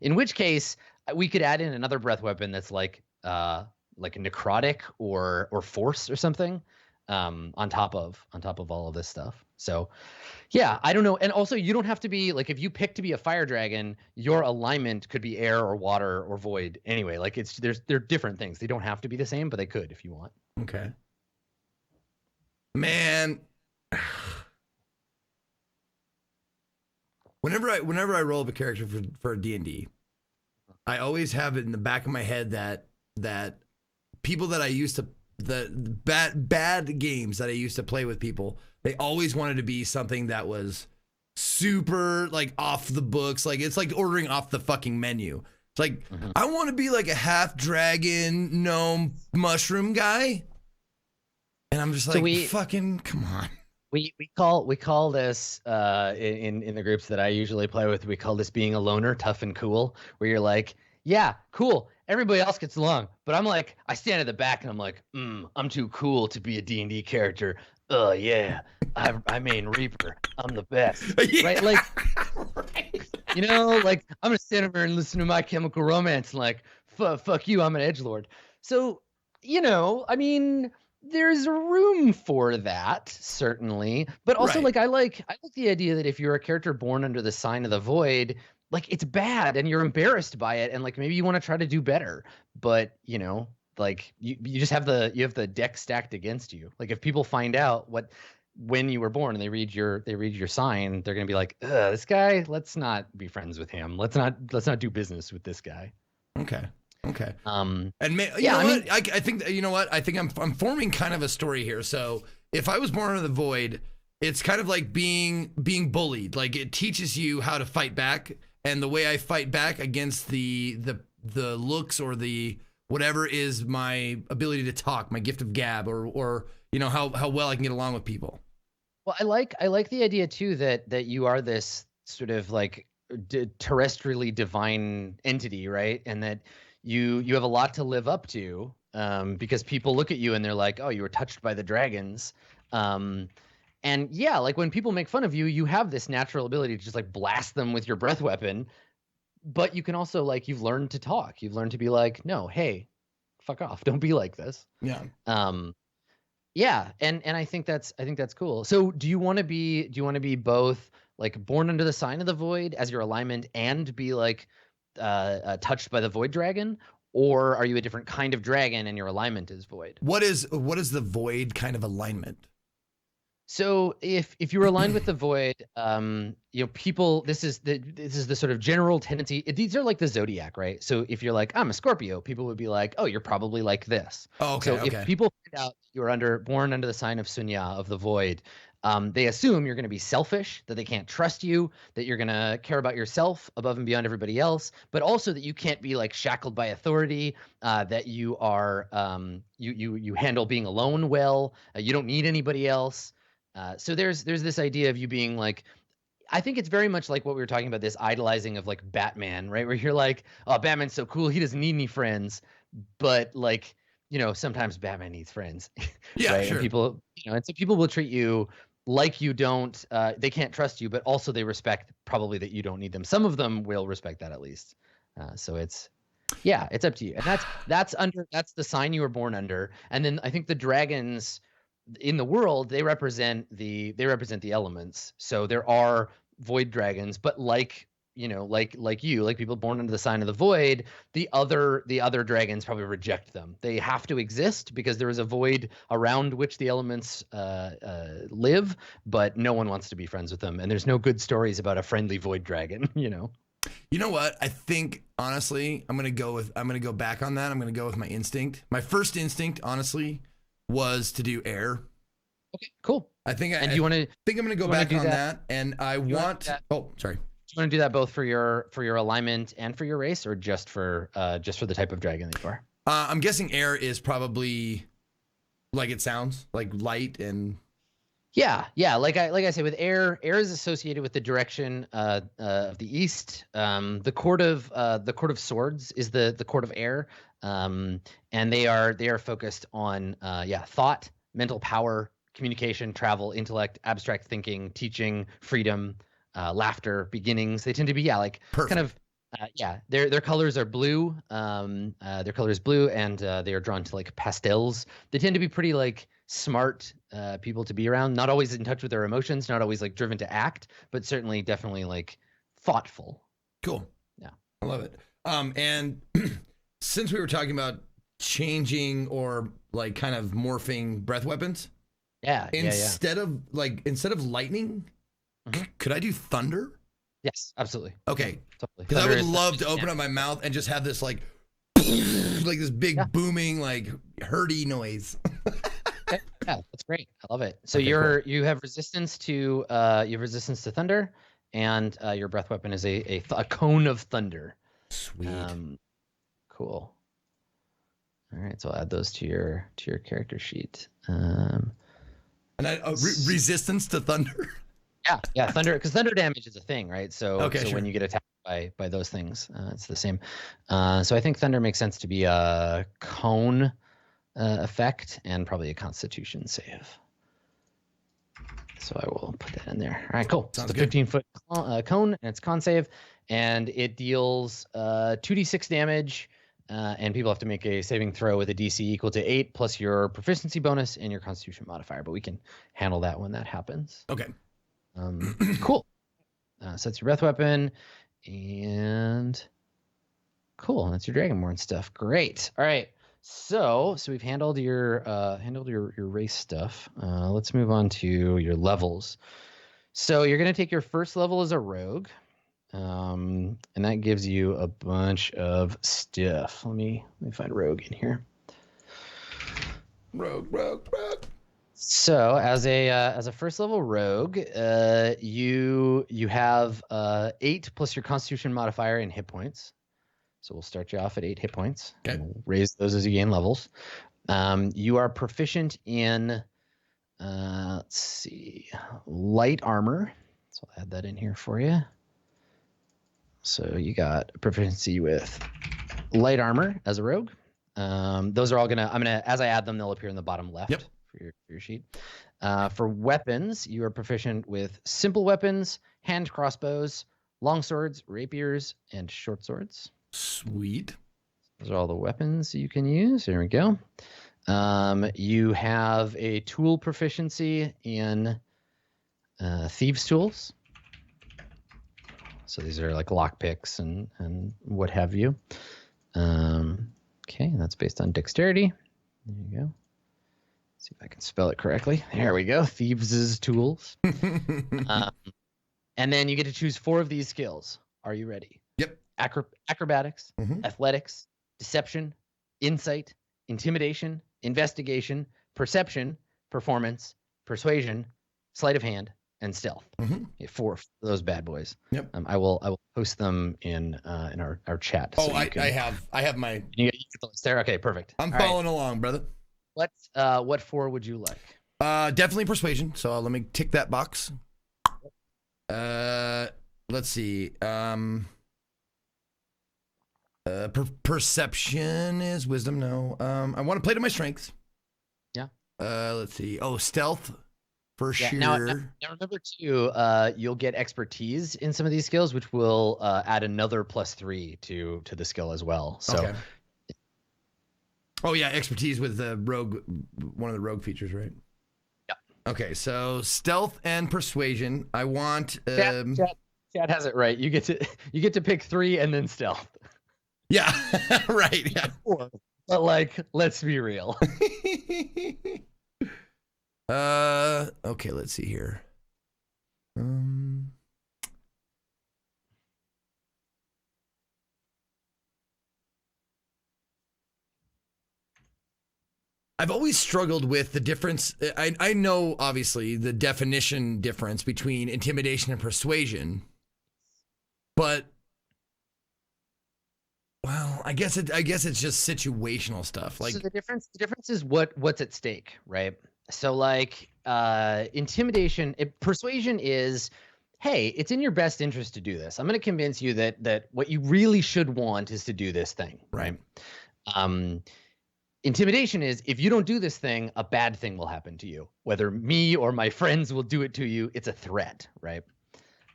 In which case we could add in another breath weapon that's like necrotic or force or something, on top of all of this stuff. So yeah, I don't know. And also you don't have to be like, if you pick to be a fire dragon, your alignment could be air or water or void anyway. Like they're different things. They don't have to be the same, but they could if you want. Okay. Man, whenever I roll up a character for D&D, I always have it in the back of my head that people that I used to, the bad games that I used to play with people, they always wanted to be something that was super like off the books. Like it's like ordering off the fucking menu. It's like, I want to be like a half dragon gnome mushroom guy. And I'm just like, fucking come on. We call this in the groups that I usually play with, we call this being a loner, tough and cool, where you're like, yeah, cool. Everybody else gets along, but I'm like, I stand at the back and I'm like, I'm too cool to be a D&D character. Oh yeah, I mean Reaper, I'm the best, Yeah. right? Like, you know, like I'm gonna stand over and listen to My Chemical Romance and like, fuck you, I'm an edgelord. So, you know, I mean, there's room for that, certainly, but also Right. like I like the idea that if you're a character born under the sign of the void, like it's bad and you're embarrassed by it, and like maybe you want to try to do better, but you know, like you just have the deck stacked against you. Like if people find out when you were born and they read your sign, they're gonna be like, ugh, this guy, let's not be friends with him. Let's not do business with this guy. Okay. And I think you know what? I think I'm forming kind of a story here. So if I was born under the void, it's kind of like being bullied. Like it teaches you how to fight back, and the way I fight back against the looks or the whatever is my ability to talk, my gift of gab, or you know how well I can get along with people. Well, I like the idea too that you are this sort of like terrestrially divine entity, right? And that you have a lot to live up to, because people look at you and they're like, oh, you were touched by the dragons. And yeah, like when people make fun of you, you have this natural ability to just like blast them with your breath weapon. But you can also, like, you've learned to talk. You've learned to be like, no, hey, fuck off. Don't be like this. Yeah. Yeah, and I think that's cool. So do you want to be both like born under the sign of the void as your alignment and be like touched by the void dragon, or are you a different kind of dragon and your alignment is void? What is the void kind of alignment? So if you're aligned with the void, you know, people, this is the sort of general tendency. These are like the zodiac, right? So if you're like, I'm a Scorpio, people would be like, oh, you're probably like this. Oh, okay. So if people find out you're born under the sign of Sunya, of the void, they assume you're going to be selfish, that they can't trust you, that you're going to care about yourself above and beyond everybody else, but also that you can't be like shackled by authority, that you are, you handle being alone well, you don't need anybody else. So there's this idea of you being like, I think it's very much like what we were talking about, this idolizing of like Batman, right? Where you're like, oh, Batman's so cool, he doesn't need any friends, but like, you know, sometimes Batman needs friends. Yeah, right? sure. And people, you know, and so people will treat you like you don't, they can't trust you, but also they respect probably that you don't need them. Some of them will respect that at least. So it's up to you. And that's the sign you were born under. And then I think the dragons in the world, they represent the elements. So there are void dragons, but like, you know, like people born under the sign of the void, the other dragons probably reject them. They have to exist because there is a void around which the elements live, but no one wants to be friends with them. And there's no good stories about a friendly void dragon, you know. You know what? I think honestly, I'm gonna go back on that. I'm gonna go with my instinct. My first instinct, honestly, was to do air. Okay, cool. I think and do you want to? think I'm gonna go back on that. And I want. Do want to do that both for your alignment and for your race, or just for the type of dragon that you are? I'm guessing air is probably like it sounds, like light and. Yeah. Like I say, with air is associated with the direction of the east. The court of swords is the court of air, and they are focused on thought, mental power, communication, travel, intellect, abstract thinking, teaching, freedom, laughter, beginnings. They tend to be Perfect. kind of. Their colors are blue. Their color is blue, and they are drawn to like pastels. They tend to be pretty like smart people to be around. Not always in touch with their emotions. Not always like driven to act, but certainly, definitely like thoughtful. Cool. Yeah, I love it. And since we were talking about changing or like kind of morphing breath weapons, instead of lightning, could I do thunder? Yes, absolutely. Okay. Totally. Because I would love to open up my mouth and just have this like this big booming, like hurdy noise. Okay. Yeah, that's great. I love it. So Okay, cool. you have resistance to thunder, and your breath weapon is a cone of thunder. Sweet. Cool. All right, so I'll add those to your character sheet. And resistance to thunder. Yeah, thunder, because thunder damage is a thing, right? So, sure. When you get attacked by those things, it's the same. So I think thunder makes sense to be a cone effect and probably a Constitution save. So I will put that in there. All right, cool. Sounds it's a 15-foot cone, and it's con save, and it deals 2d6 damage. And people have to make a saving throw with a DC equal to 8 plus your proficiency bonus and your Constitution modifier. But we can handle that when that happens. Okay. Cool. So that's your breath weapon, and cool. That's your Dragonborn stuff. Great. All right. So we've handled your race stuff. Let's move on to your levels. So you're gonna take your first level as a rogue, and that gives you a bunch of stuff. Let me find rogue in here. Rogue. So as a first level rogue, you have 8 plus your Constitution modifier in hit points. So we'll start you off at 8 hit points. Okay. And we'll raise those as you gain levels. You are proficient in let's see, light armor. So I'll add that in here for you. So you got proficiency with light armor as a rogue. Those are all as I add them, they'll appear in the bottom left. Yep. For your sheet. For weapons, you are proficient with simple weapons, hand crossbows, long swords, rapiers, and short swords. Sweet. Those are all the weapons you can use. There we go. You have a tool proficiency in thieves' tools. So these are like lockpicks and what have you. Okay, that's based on dexterity. There you go. See if I can spell it correctly. There we go. Thieves' tools. And then you get to choose 4 of these skills. Are you ready? Yep. Acrobatics, athletics, deception, insight, intimidation, investigation, perception, performance, persuasion, sleight of hand, and stealth. 4 of those bad boys. Yep. I will post them in our chat. Oh, I have my. You get the list there. Okay, perfect. I'm following along, brother. What 4 would you like? Definitely persuasion. So let me tick that box. Let's see. Perception is wisdom. No. I want to play to my strengths. Yeah. Let's see. Oh, stealth for sure. Now remember too, you'll get expertise in some of these skills, which will add another +3 to the skill as well. So. Okay. Oh yeah, expertise with the rogue, one of the rogue features, right? Yeah. Okay, so stealth and persuasion. I want. Chad has it right. You get to pick 3 and then stealth. Yeah, right. Yeah. 4, but like, let's be real. Okay, let's see here. I've always struggled with the difference. I know, obviously, the definition difference between intimidation and persuasion. But well, I guess it's just situational stuff. Like so the difference is what's at stake, right? So like intimidation, persuasion is, hey, it's in your best interest to do this. I'm going to convince you that what you really should want is to do this thing, right? Intimidation is, if you don't do this thing, a bad thing will happen to you. Whether me or my friends will do it to you, it's a threat, right?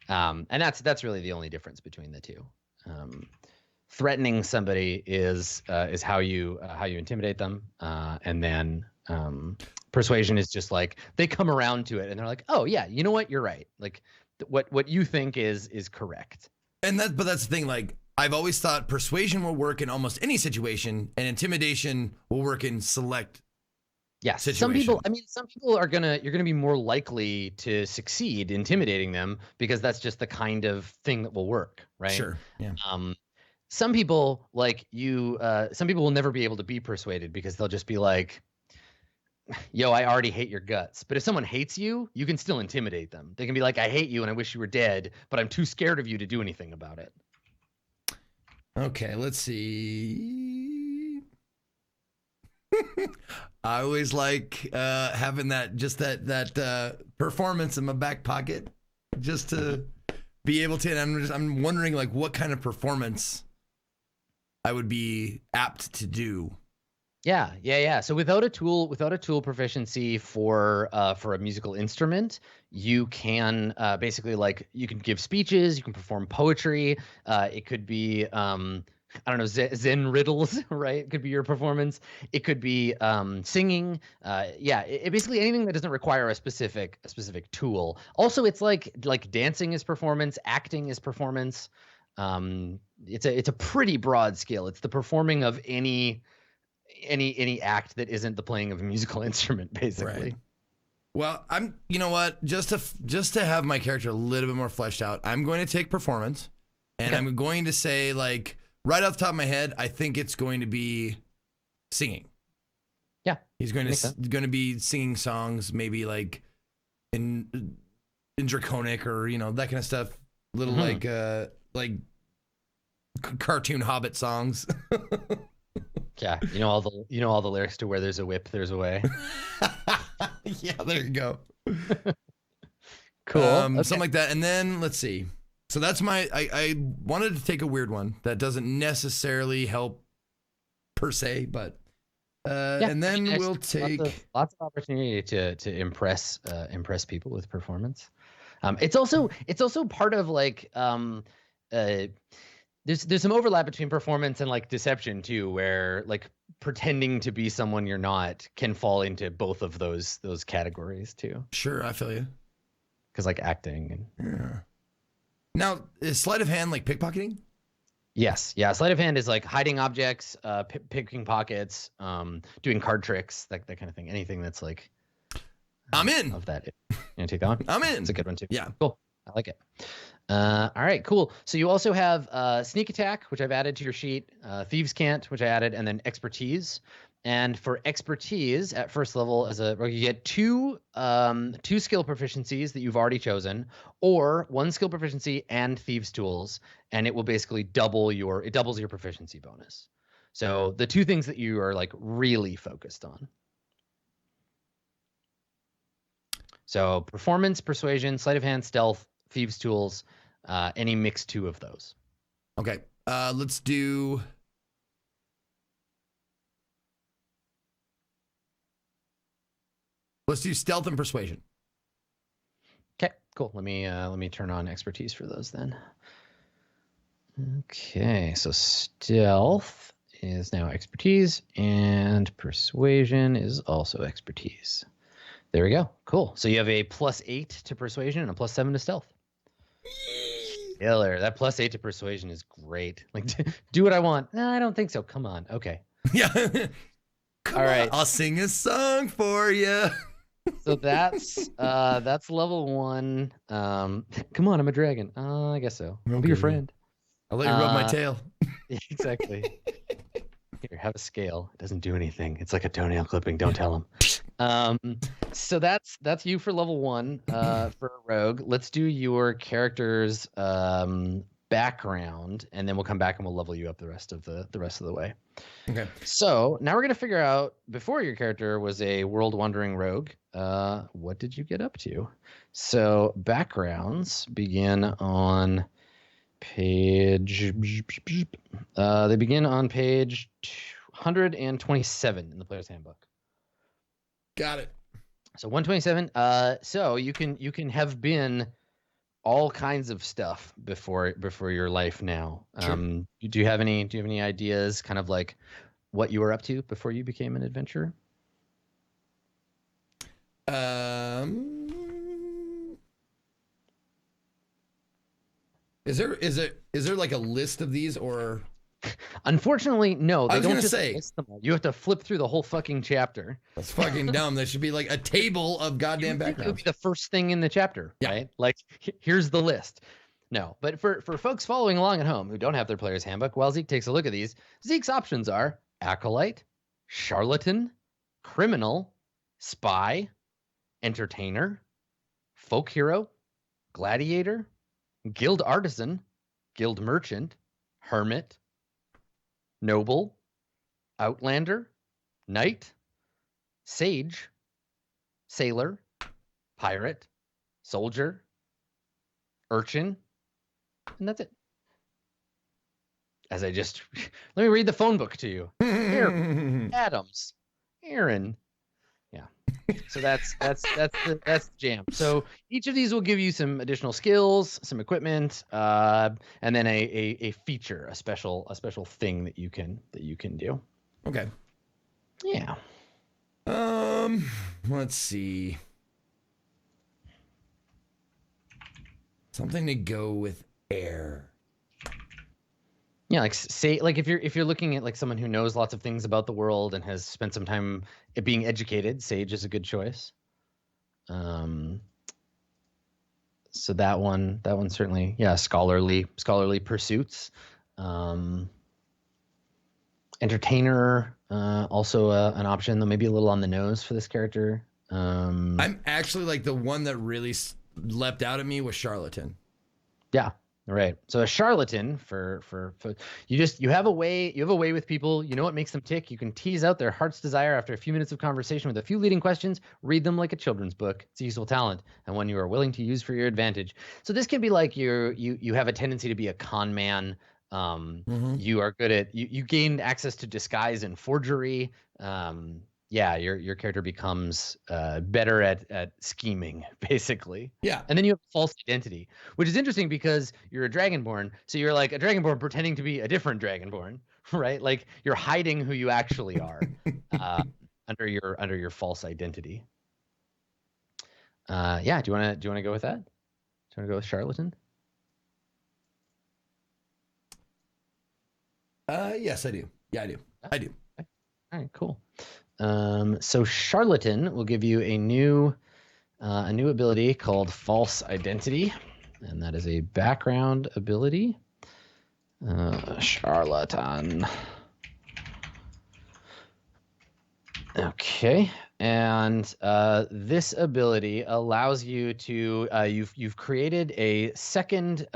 And that's really the only difference between the two. Threatening somebody is how you intimidate them, and then persuasion is just like they come around to it and they're like, oh yeah, you know what, you're right. Like what you think is correct. But that's the thing. Like I've always thought persuasion will work in almost any situation, and intimidation will work in select. Yes, situation. some people you're gonna be more likely to succeed intimidating them because that's just the kind of thing that will work, right? Sure. Yeah. Some people like you. Some people will never be able to be persuaded because they'll just be like, "Yo, I already hate your guts." But if someone hates you, you can still intimidate them. They can be like, "I hate you and I wish you were dead, but I'm too scared of you to do anything about it." Okay, let's see. I always like having that performance in my back pocket, just to be able to. And I'm wondering like what kind of performance I would be apt to do. Yeah. So without a tool proficiency for a musical instrument, you can basically like you can give speeches, you can perform poetry. It could be I don't know, Zen riddles, right? It could be your performance. It could be singing. It basically anything that doesn't require a specific tool. Also, it's like dancing is performance, acting is performance. It's a pretty broad scale. It's the performing of any act that isn't the playing of a musical instrument, basically. Right. Well, you know what? Just to have my character a little bit more fleshed out, I'm going to take performance, and I'm going to say like right off the top of my head, I think it's going to be singing. Yeah, he's going to be singing songs, maybe like in Draconic or that kind of stuff. Little like cartoon Hobbit songs. Yeah, you know all the lyrics to Where There's a Whip, There's a Way. Yeah, there you go. Cool. Okay. Something like that. And then let's see. So that's I wanted to take a weird one that doesn't necessarily help per se, but and then we'll take lots of opportunity to impress people with performance. It's also part of like there's some overlap between performance and like deception too, where like pretending to be someone you're not can fall into both of those categories too. Sure, I feel you. Because like acting and yeah. Now, is sleight of hand like pickpocketing? Yes. Yeah. Sleight of hand is like hiding objects, picking pockets, doing card tricks, that kind of thing. Anything that's like I'm in of that. You want to take that one? I'm in. It's a good one too. Yeah. Cool. I like it. All right, cool. So you also have sneak attack, which I've added to your sheet, thieves can't, which I added, and then expertise. And for expertise at first level, you get two skill proficiencies that you've already chosen, or one skill proficiency and thieves tools, and it will basically doubles your proficiency bonus. So the two things that you are like really focused on. So performance, persuasion, sleight of hand, stealth, thieves tools, any mix two of those. Okay. Let's do stealth and persuasion. Okay, cool. Let me turn on expertise for those then. Okay, so stealth is now expertise and persuasion is also expertise. There we go. Cool. So you have a +8 to persuasion and a +7 to stealth. Killer. That +8 to persuasion is great. Like, do what I want. No, I don't think so. Come on. Okay. Yeah. All right. I'll sing a song for you. So that's level 1. Come on, I'm a dragon. I guess so. I'll be your friend. I'll let you rub my tail. Exactly. Here, have a scale. It doesn't do anything. It's like a toenail clipping. Don't tell him. So that's you for level 1 for a rogue. Let's do your character's background, and then we'll come back and we'll level you up the rest of the way. Okay. So now we're gonna figure out, before your character was a world wandering rogue, what did you get up to? So backgrounds begin on page. They begin on page 127 in the player's handbook. Got it. So 127. So you can have been all kinds of stuff before your life now. Sure. Do you have any ideas, kind of like what you were up to before you became an adventurer? Is there like a list of these, or? Unfortunately, no. They don't just say, list them all. You have to flip through the whole fucking chapter. That's fucking dumb. There should be like a table of goddamn backgrounds. It would be the first thing in the chapter, right? Like, here's the list. No, but for folks following along at home who don't have their player's handbook, while Zeke takes a look at these, Zeke's options are acolyte, charlatan, criminal, spy, entertainer, folk hero, gladiator, guild artisan, guild merchant, hermit, noble, outlander, knight, sage, sailor, pirate, soldier, urchin, and that's it. As I just let me read the phone book to you. Here, Adams, Aaron. Yeah. So that's the jam. So each of these will give you some additional skills, some equipment, and then a feature, a special thing that you can do. Okay. Yeah. Let's see. Something to go with air. Yeah, like say, like if you're looking at like someone who knows lots of things about the world and has spent some time being educated, sage is a good choice. So that one certainly, yeah, scholarly pursuits. Entertainer, also an option, though maybe a little on the nose for this character. I'm actually like the one that really leapt out at me was charlatan. Yeah. Right. So a charlatan for you have a way with people. You know what makes them tick. You can tease out their heart's desire after a few minutes of conversation with a few leading questions. Read them like a children's book. It's a useful talent and one you are willing to use for your advantage. So this can be like you have a tendency to be a con man. You are good at you gained access to disguise and forgery. Yeah, your character becomes better at scheming, basically. Yeah. And then you have false identity, which is interesting because you're a Dragonborn. So you're like a Dragonborn pretending to be a different Dragonborn, right? Like you're hiding who you actually are under your false identity. Yeah. Do you want to go with that? Do you want to go with charlatan? Yes, I do. Yeah, I do. I do. Okay. All right, cool. So charlatan will give you a new ability called false identity, and that is a background ability. Charlatan. Okay, and this ability allows you to you've created a second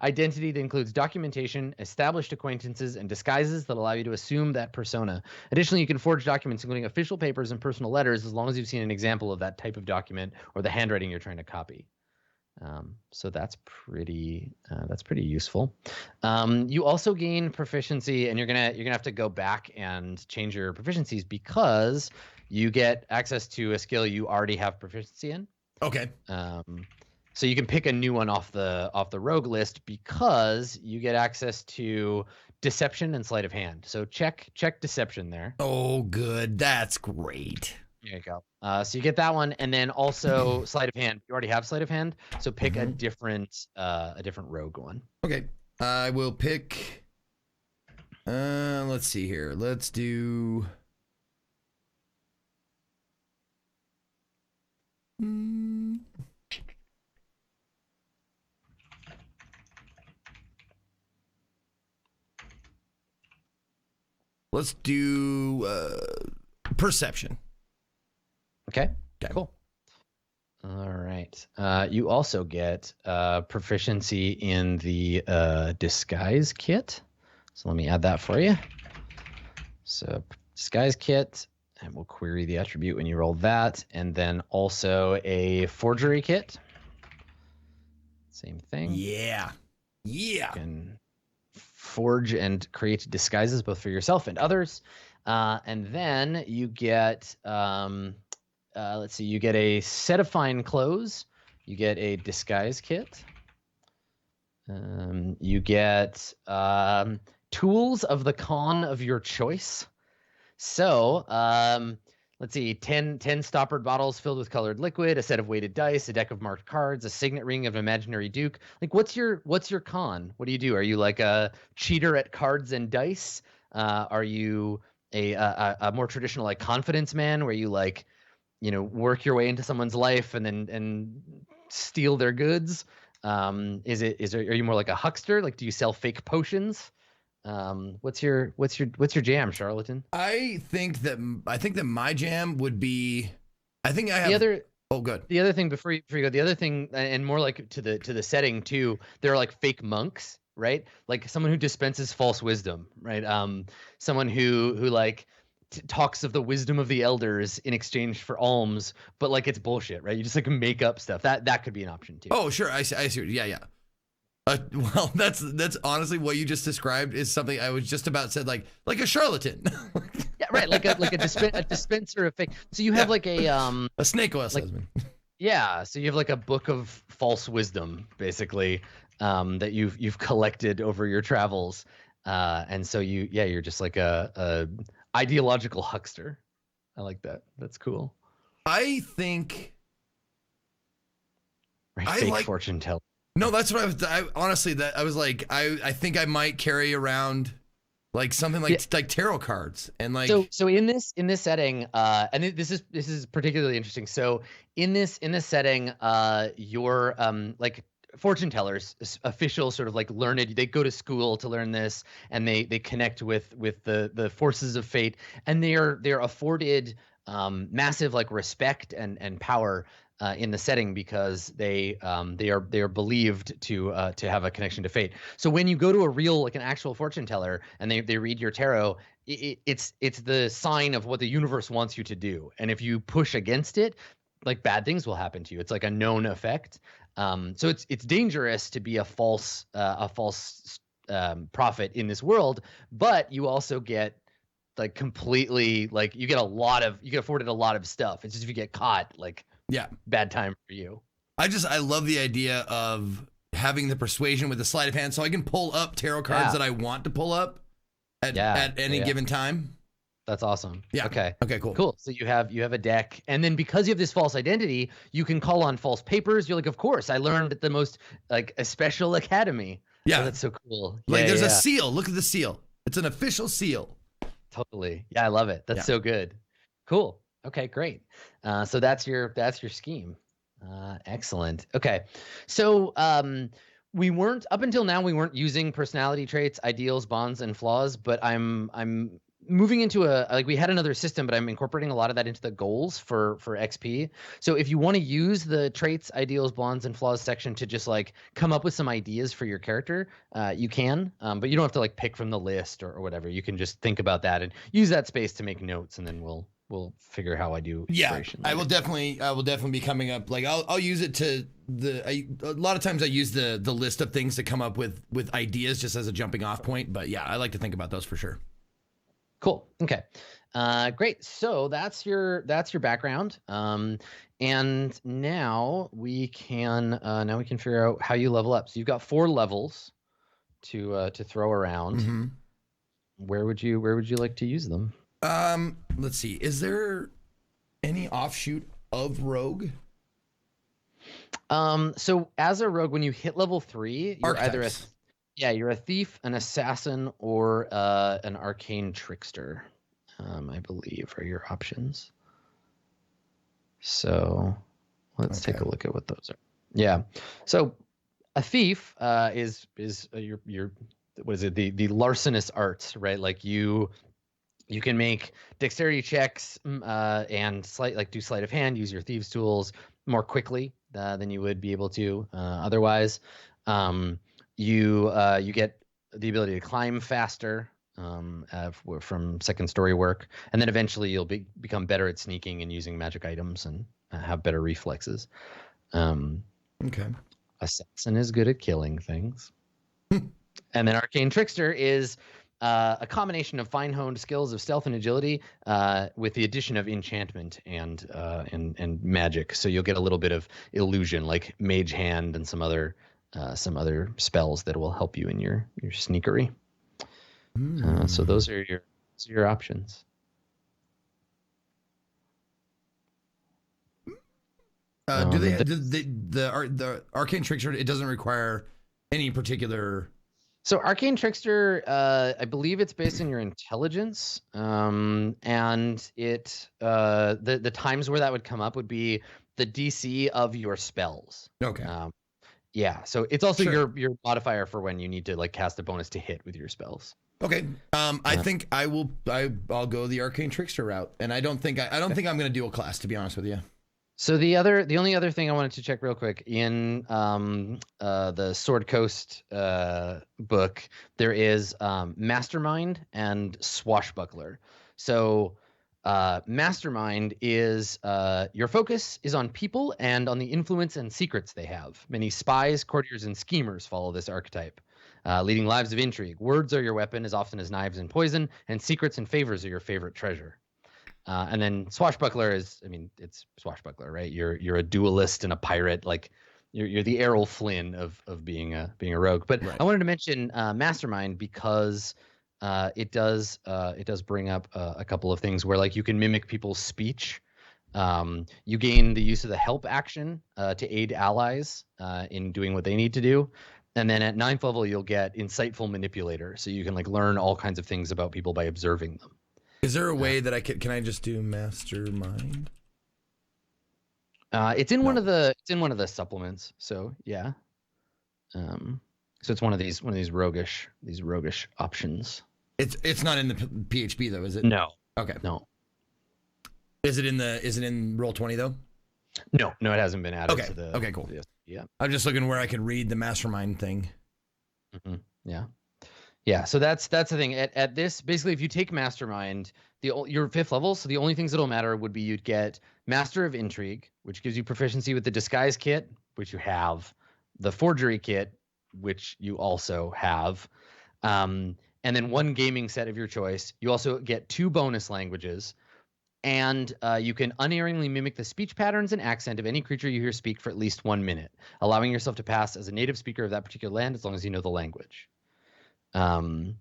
identity that includes documentation, established acquaintances, and disguises that allow you to assume that persona. Additionally, you can forge documents, including official papers and personal letters, as long as you've seen an example of that type of document or the handwriting you're trying to copy. So that's pretty useful. You also gain proficiency, and you're gonna have to go back and change your proficiencies because you get access to a skill you already have proficiency in. Okay. So you can pick a new one off the rogue list because you get access to deception and sleight of hand. So check deception there. Oh, good. That's great. There you go. So you get that one, and then also sleight of hand. You already have sleight of hand, so pick a different rogue one. Okay. I will pick. Let's see here. Let's do. Let's do perception. Okay. Cool. All right. You also get proficiency in the disguise kit. So let me add that for you. So disguise kit, and we'll query the attribute when you roll that. And then also a forgery kit. Same thing. Yeah. You can forge and create disguises both for yourself and others. And then you get, let's see, you get a set of fine clothes. You get a disguise kit. You get tools of the con of your choice. So let's see, 10 stoppered bottles filled with colored liquid, a set of weighted dice, a deck of marked cards, a signet ring of an imaginary duke. Like, what's your con? What do you do? Are you like a cheater at cards and dice? Are you a more traditional like confidence man where you like, you know, work your way into someone's life and then steal their goods? Are you more like a huckster? Like, do you sell fake potions? What's your jam, Charlatan? I think that my jam would be, I think I have the other. Oh, good. The other thing before you go, the other thing, and more like to the setting too. There are like fake monks, right? Like someone who dispenses false wisdom, right? Someone who like talks of the wisdom of the elders in exchange for alms, but like it's bullshit, right? You just like make up stuff. That could be an option too. Oh, sure. I see. Yeah. Well, that's honestly what you just described is something I was just about said, like a charlatan. Yeah, right. Like a dispenser of fake. So you have like a snake oil salesman. Yeah. So you have like a book of false wisdom, basically, that you've collected over your travels, and so you're just like a ideological huckster. I like that. That's cool. I think. Right, fake fortune teller. No, that's what I was like, I think I might carry around like something like tarot cards and like. So in this setting, and this is particularly interesting. So in this setting, your like fortune tellers, official sort of like learned, they go to school to learn this, and they connect with the forces of fate, and they're afforded massive like respect and power in the setting because they are believed to have a connection to fate. So when you go to a real like an actual fortune teller and they read your tarot, it's the sign of what the universe wants you to do, and if you push against it, like bad things will happen to you. It's like a known effect. So it's dangerous to be a false prophet in this world, but you also get like completely like you get afforded a lot of stuff. It's just if you get caught, like bad time for you. I love the idea of having the persuasion with the sleight of hand, so I can pull up tarot cards that I want to pull up at any given time. That's awesome. Yeah. Okay, cool. Cool. So you have a deck, and then because you have this false identity, you can call on false papers. You're like, of course, I learned at the most like a special academy. Yeah. Oh, that's so cool. Like there's a seal. Look at the seal. It's an official seal. Totally. Yeah, I love it. That's so good. Cool. Okay, great. So that's your scheme. Excellent. Okay. So we weren't up until now, we weren't using personality traits, ideals, bonds, and flaws, but I'm moving into we had another system, but I'm incorporating a lot of that into the goals for XP. So if you want to use the traits, ideals, bonds, and flaws section to just like come up with some ideas for your character, you can, but you don't have to like pick from the list or whatever. You can just think about that and use that space to make notes, and then we'll figure how I do inspiration. I will definitely be coming up. Like I'll use it to a lot of times I use the list of things to come up with ideas just as a jumping off point. But yeah, I like to think about those for sure. Cool. Okay. Great. So that's your background. And now we can figure out how you level up. So you've got 4 levels to throw around. Mm-hmm. Where would you like to use them? Let's see. Is there any offshoot of rogue? So as a rogue, when you hit level 3, you're Archetypes. you're a thief, an assassin, or an arcane trickster, I believe, are your options. So let's take a look at what those are. Yeah. So a thief is your what is it? The larcenous arts, right? Like you You can make dexterity checks and do sleight of hand, use your thieves tools more quickly than you would be able to otherwise. You get the ability to climb faster from second story work, and then eventually you'll become better at sneaking and using magic items and have better reflexes. Okay. Assassin is good at killing things. And then Arcane Trickster is a combination of fine-honed skills of stealth and agility with the addition of enchantment and magic. So you'll get a little bit of illusion, like Mage Hand and some other spells that will help you in your sneakery. So those are your options. The Arcane Trickster, it doesn't require any particular. So Arcane Trickster, I believe it's based on your intelligence, and it the times where that would come up would be the DC of your spells. Okay. Yeah. So it's also your modifier for when you need to like cast a bonus to hit with your spells. Okay. I think I'll go the Arcane Trickster route, and I don't think I'm going to do a class, to be honest with you. So the only other thing I wanted to check real quick in the Sword Coast book, there is Mastermind and Swashbuckler. So Mastermind is your focus is on people and on the influence and secrets they have. Many spies, courtiers, and schemers follow this archetype, leading lives of intrigue. Words are your weapon as often as knives and poison, and secrets and favors are your favorite treasure. And then Swashbuckler it's Swashbuckler, right? You're a duelist and a pirate, like you're the Errol Flynn of being a rogue. But right. I wanted to mention Mastermind because it does bring up a couple of things where like you can mimic people's speech. You gain the use of the help action to aid allies in doing what they need to do. And then at 9th level, you'll get Insightful Manipulator, so you can like learn all kinds of things about people by observing them. Is there a way that can I just do Mastermind? It's in one of the supplements. So yeah. So it's one of these roguish options. It's not in the PHP though, is it? No. Okay. No. Is it in Roll20 though? No, it hasn't been added to the. Okay, cool. Yeah. I'm just looking where I can read the Mastermind thing. Mm-hmm. Yeah. Yeah, so that's the thing. At this, basically, if you take Mastermind, your 5th level, so the only things that'll matter would be you'd get Master of Intrigue, which gives you proficiency with the Disguise Kit, which you have, the Forgery Kit, which you also have, and then one gaming set of your choice. You also get 2 bonus languages, and you can unerringly mimic the speech patterns and accent of any creature you hear speak for at least 1 minute, allowing yourself to pass as a native speaker of that particular land as long as you know the language. And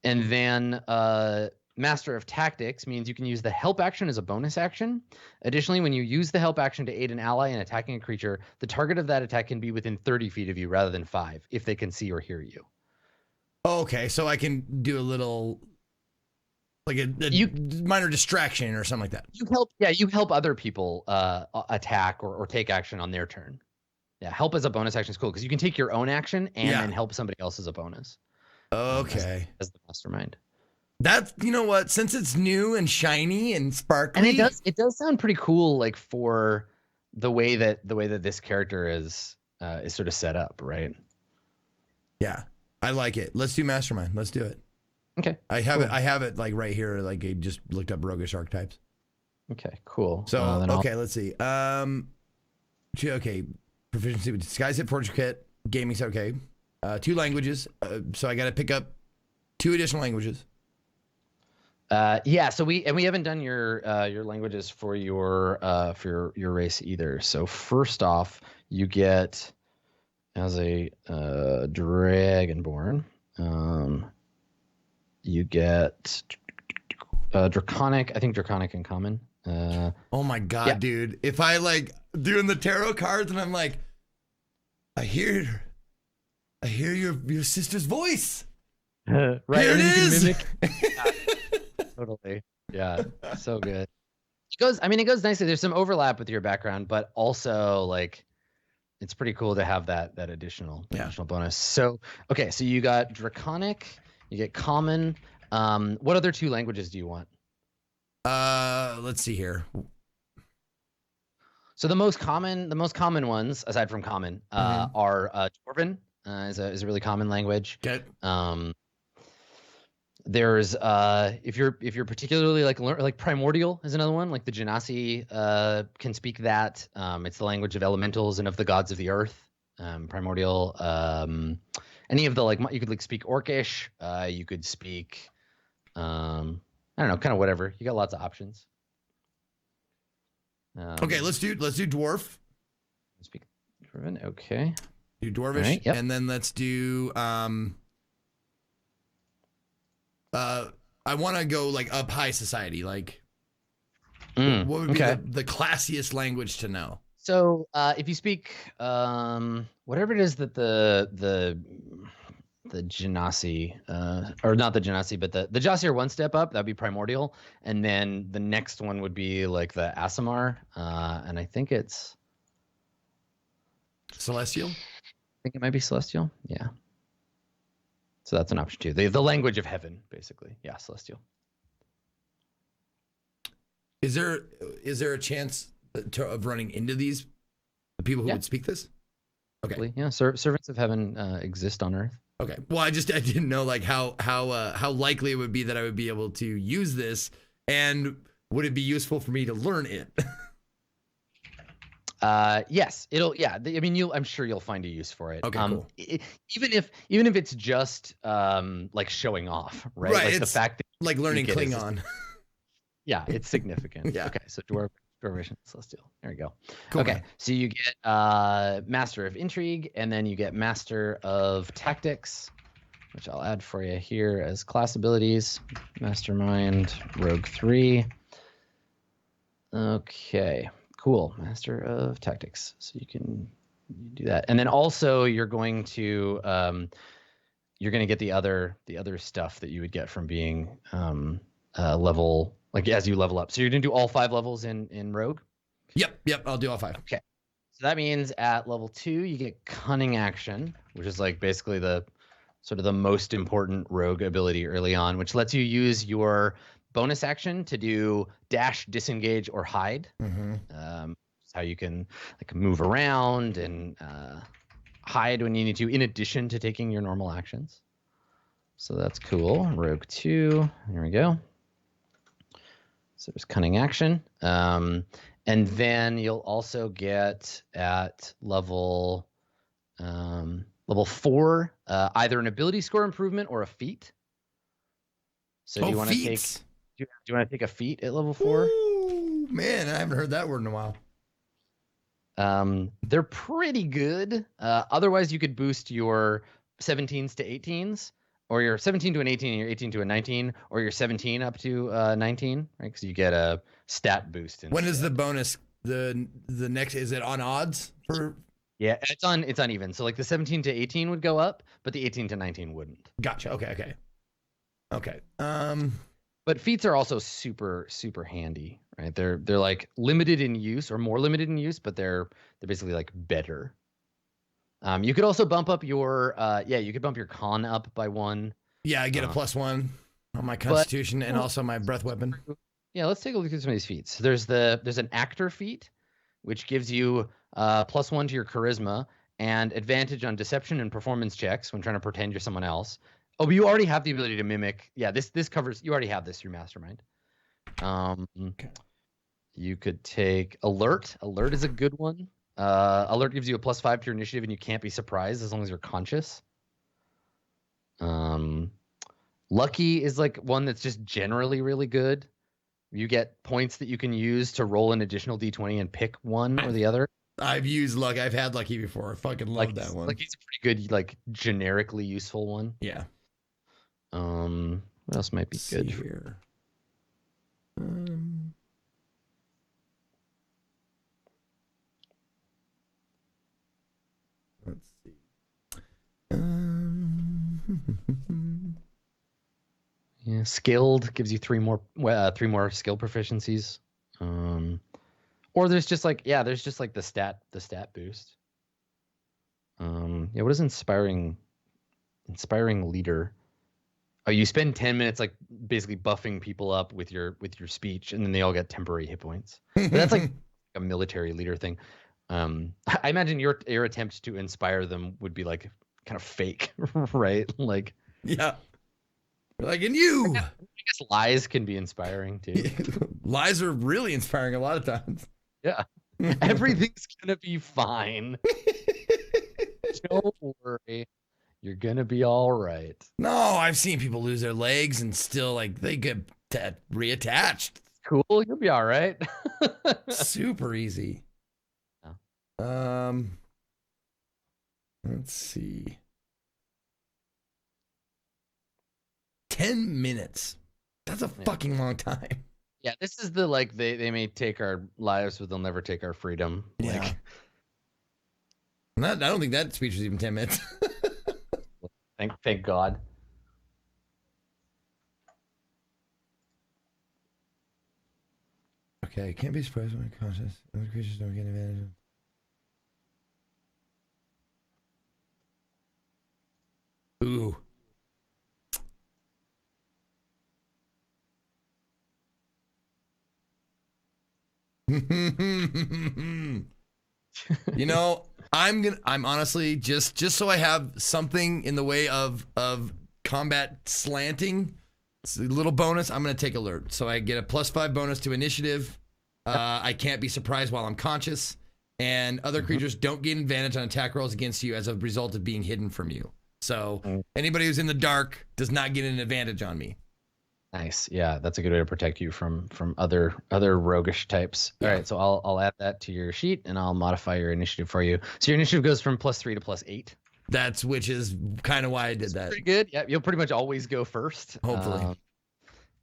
then Master of Tactics means you can use the help action as a bonus action. Additionally, when you use the help action to aid an ally in attacking a creature, the target of that attack can be within 30 feet of you rather than 5 if they can see or hear you. Okay, so I can do a little, like a minor distraction or something like that. You help other people attack or take action on their turn. Yeah, help as a bonus action is cool because you can take your own action and then help somebody else as a bonus. Okay. As the Mastermind. That's, you know what, since it's new and shiny and sparkly. And it does sound pretty cool, like for the way that this character is sort of set up, right? Yeah. I like it. Let's do Mastermind. Let's do it. Okay. I have it like right here, like I just looked up roguish archetypes. Okay, cool. So let's see. Okay. Proficiency with Disguise Kit, Forge Kit, Gaming Set, okay. 2 languages. So I got to pick up 2 additional languages. Yeah. So we haven't done your languages for your race either. So first off, you get as a Dragonborn, you get Draconic. I think Draconic in common. Oh my God, dude! If I like doing the tarot cards and I'm like, I hear your sister's voice. Right. Here it is. Totally. Yeah. So good. It goes nicely. There's some overlap with your background, but also like it's pretty cool to have that additional bonus. So okay, so you got Draconic, you get Common, What other 2 languages do you want? Let's see here. So the most common ones, aside from common, are Dwarven is a really common language. Okay. There's if you're particularly like Primordial is another one. Like the Genasi can speak that. It's the language of elementals and of the gods of the earth. Primordial. Any of the you could like speak Orcish. You could speak I don't know, kind of whatever. You got lots of options. Okay, let's do dwarf. Speak Dwarven. Okay. Do dwarvish, right, yep. and then let's do I want to go like up high society. Like, what would be the classiest language to know? So if you speak whatever it is that the Genasi, or not the Genasi, but the Jasi are one step up. That'd be Primordial, and then the next one would be like the Aasimar, and I think it's Celestial. I think it might be Celestial. Yeah. So that's an option too. The language of heaven, basically. Yeah, Celestial. Is there a chance of running into these the people who would speak this? Okay. Yeah, servants of heaven exist on Earth. Okay. Well, I didn't know like how likely it would be that I would be able to use this, and would it be useful for me to learn it? Yes, it'll. Yeah, I mean, I'm sure you'll find a use for it. Okay, cool. Even if it's just like showing off, right? Right. Like it's the fact that like learning Klingon. Yeah, it's significant. Yeah. Okay, so Dwarvish, Celestial. There we go. Cool, okay, man. so you get Master of Intrigue, and then you get Master of Tactics, which I'll add for you here as class abilities. Mastermind, Rogue 3. Okay. Cool, Master of Tactics. So you can do that, and then also you're going to get the other stuff that you would get from being level, like as you level up. So you're gonna do all 5 levels in Rogue. Yep. I'll do all 5. Okay. So that means at level 2 you get Cunning Action, which is like basically the sort of the most important Rogue ability early on, which lets you use your bonus action to do dash, disengage, or hide. How you can like move around and hide when you need to, in addition to taking your normal actions. So that's cool. Rogue 2. Here we go. So there's Cunning Action. And then you'll also get at level 4 either an ability score improvement or a feat. So do you want to take? Do you want to take a feat at level 4? Ooh, man, I haven't heard that word in a while. They're pretty good. Otherwise, you could boost your 17s to 18s, or your 17 to an 18 and your 18 to a 19, or your 17 up to 19, right? Because you get a stat boost. When is the bonus? The next, is it on odds for? Yeah, it's uneven. So like the 17 to 18 would go up, but the 18 to 19 wouldn't. Gotcha. Okay. But feats are also super, super handy, right? They're like limited in use, or more limited in use, but they're basically like better. You could also bump up your you could bump your con up by 1. Yeah, I get a +1 on my Constitution and also my breath weapon. Yeah, let's take a look at some of these feats. There's an actor feat, which gives you +1 to your charisma and advantage on deception and performance checks when trying to pretend you're someone else. Oh, but you already have the ability to mimic. Yeah, this covers. You already have this through Mastermind. Okay. You could take Alert. Alert is a good one. Alert gives you a +5 to your initiative, and you can't be surprised as long as you're conscious. Lucky is like one that's just generally really good. You get points that you can use to roll an additional d20 and pick one or the other. I've used Luck. I've had Lucky before. I fucking love that one. Like he's a pretty good, like generically useful one. Yeah. What else might be good here? Let's see. Yeah, Skilled gives you 3 more skill proficiencies. Or there's just like the stat boost. What is inspiring leader? Oh, you spend 10 minutes like basically buffing people up with your speech, and then they all get temporary hit points. But that's like a military leader thing. I imagine your attempt to inspire them would be like kind of fake, right? Like, yeah, like in you. I guess lies can be inspiring too. Lies are really inspiring a lot of times. Yeah, everything's gonna be fine. Don't worry. You're gonna be all right. No, I've seen people lose their legs and still like they get reattached. Cool, you'll be all right. Super easy. Oh. Let's see. 10 minutes. That's a fucking long time. Yeah, this is the like they may take our lives, but they'll never take our freedom. Yeah. I don't think that speech was even 10 minutes. Thank God. Okay, can't be surprised when conscious. Other creatures don't get advantage of. Ooh. You know, I'm honestly just so I have something in the way of combat slanting. It's a little bonus. I'm gonna take alert, so I get a +5 bonus to initiative. I can't be surprised while I'm conscious, and other creatures don't gain advantage on attack rolls against you as a result of being hidden from you. So anybody who's in the dark does not get an advantage on me. Nice. Yeah, that's a good way to protect you from other roguish types. Yeah. All right, so I'll add that to your sheet and I'll modify your initiative for you. So your initiative goes from +3 to +8. Which is kind of why I did that. Pretty good. Yeah, you'll pretty much always go first. Hopefully.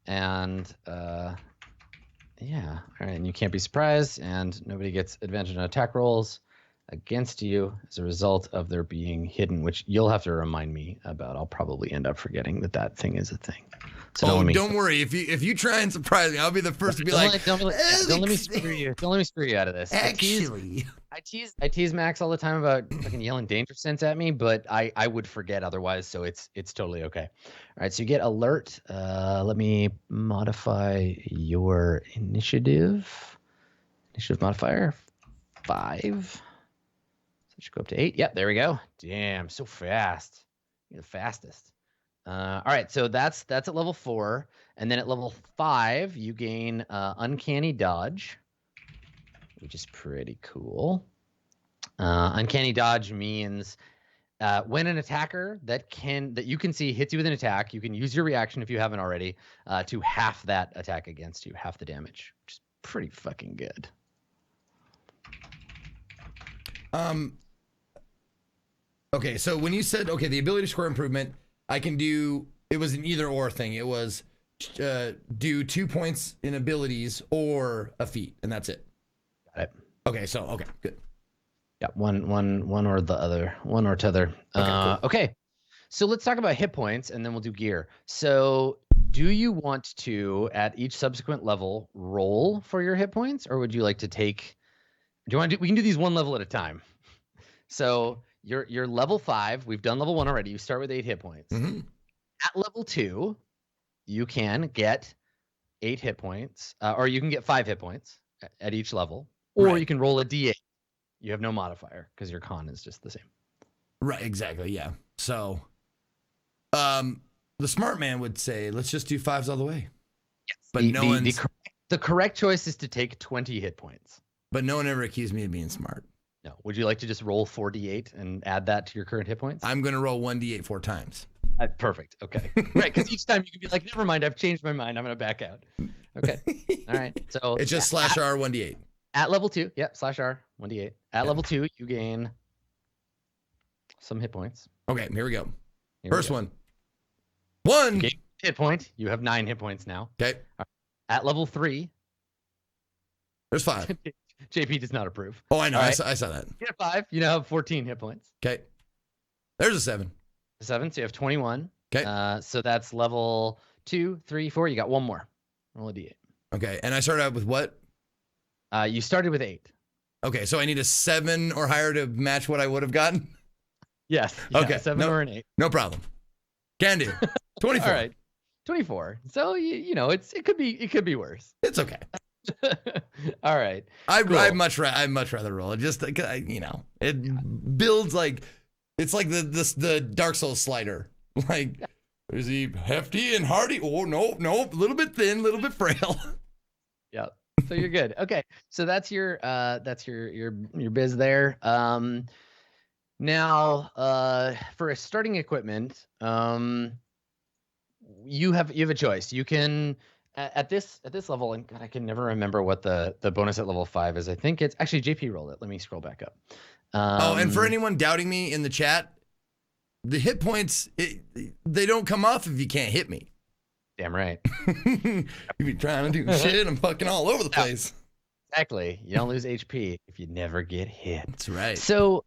Yeah. All right, and you can't be surprised, and nobody gets advantage on attack rolls against you as a result of their being hidden, which you'll have to remind me about. I'll probably end up forgetting that thing is a thing. So don't worry. If you try and surprise me, I'll be the first to be like, don't let me screw you. Don't let me screw you out of this. Actually, I tease Max all the time about fucking yelling danger sense at me, but I would forget otherwise, so it's totally okay. All right, so you get alert. Let me modify your initiative. Initiative modifier 5. So it should go up to 8. Yep, there we go. Damn, so fast. You're the fastest. All right, so that's at level 4, and then at level 5 you gain Uncanny Dodge, which is pretty cool. Uncanny Dodge means when an attacker that you can see hits you with an attack, you can use your reaction if you haven't already to half that attack against you, half the damage, which is pretty fucking good. Okay, so when you said the ability score improvement, I can do. It was an either or thing. It was do 2 points in abilities or a feat, and that's it. Got it. Okay, good. Yeah, one or the other, one or t'other. Okay, cool. Okay, so let's talk about hit points, and then we'll do gear. So, do you want to at each subsequent level roll for your hit points, or would you like to take? Do you want to? We can do these one level at a time. So you're level 5. We've done level 1 already. You start with 8 hit points. Mm-hmm. At level 2, you can get 8 hit points, or you can get 5 hit points at each level, or you can roll a d8. You have no modifier because your con is just the same. Right, exactly, yeah. So, the smart man would say, let's just do 5s all the way. Yes. But the correct choice is to take 20 hit points. But no one ever accused me of being smart. No. Would you like to just roll 4d8 and add that to your current hit points? I'm going to roll 1d8 4 times. Perfect. Okay. Right, because each time you can be like, never mind, I've changed my mind. I'm going to back out. Okay. All right. So it's just /R 1d8. At level 2, /R 1d8. At level 2, you gain some hit points. Okay, here we go. First one. 1 hit point. You have 9 hit points now. Okay. At level 3, there's 5. JP does not approve. Oh, I know. Right. I saw that. You have 5. You now have 14 hit points. Okay. There's a 7. 7, so you have 21. Okay. So that's level 2, 3, 4. You got one more. Roll a d8. Okay. And I started out with what? You started with 8. Okay. So I need a 7 or higher to match what I would have gotten? Yes. Okay. 7 or an 8. No problem. Can do. 24. All right. 24. So you know, it could be worse. It's okay. All right. Cool. I'd much rather roll it. Just you know, it builds like it's like the Dark Souls slider. Like, is he hefty and hardy? Oh no, a little bit thin, a little bit frail. Yeah. So you're good. Okay. So that's your biz there. Now for a starting equipment, you have a choice. You can at this level, and God, I can never remember what the bonus at level 5 is. I think it's actually JP rolled it. Let me scroll back up. And for anyone doubting me in the chat, the hit points they don't come off if you can't hit me. Damn right. You be trying to do shit. I'm fucking all over the place. Exactly. You don't lose HP if you never get hit. That's right. So,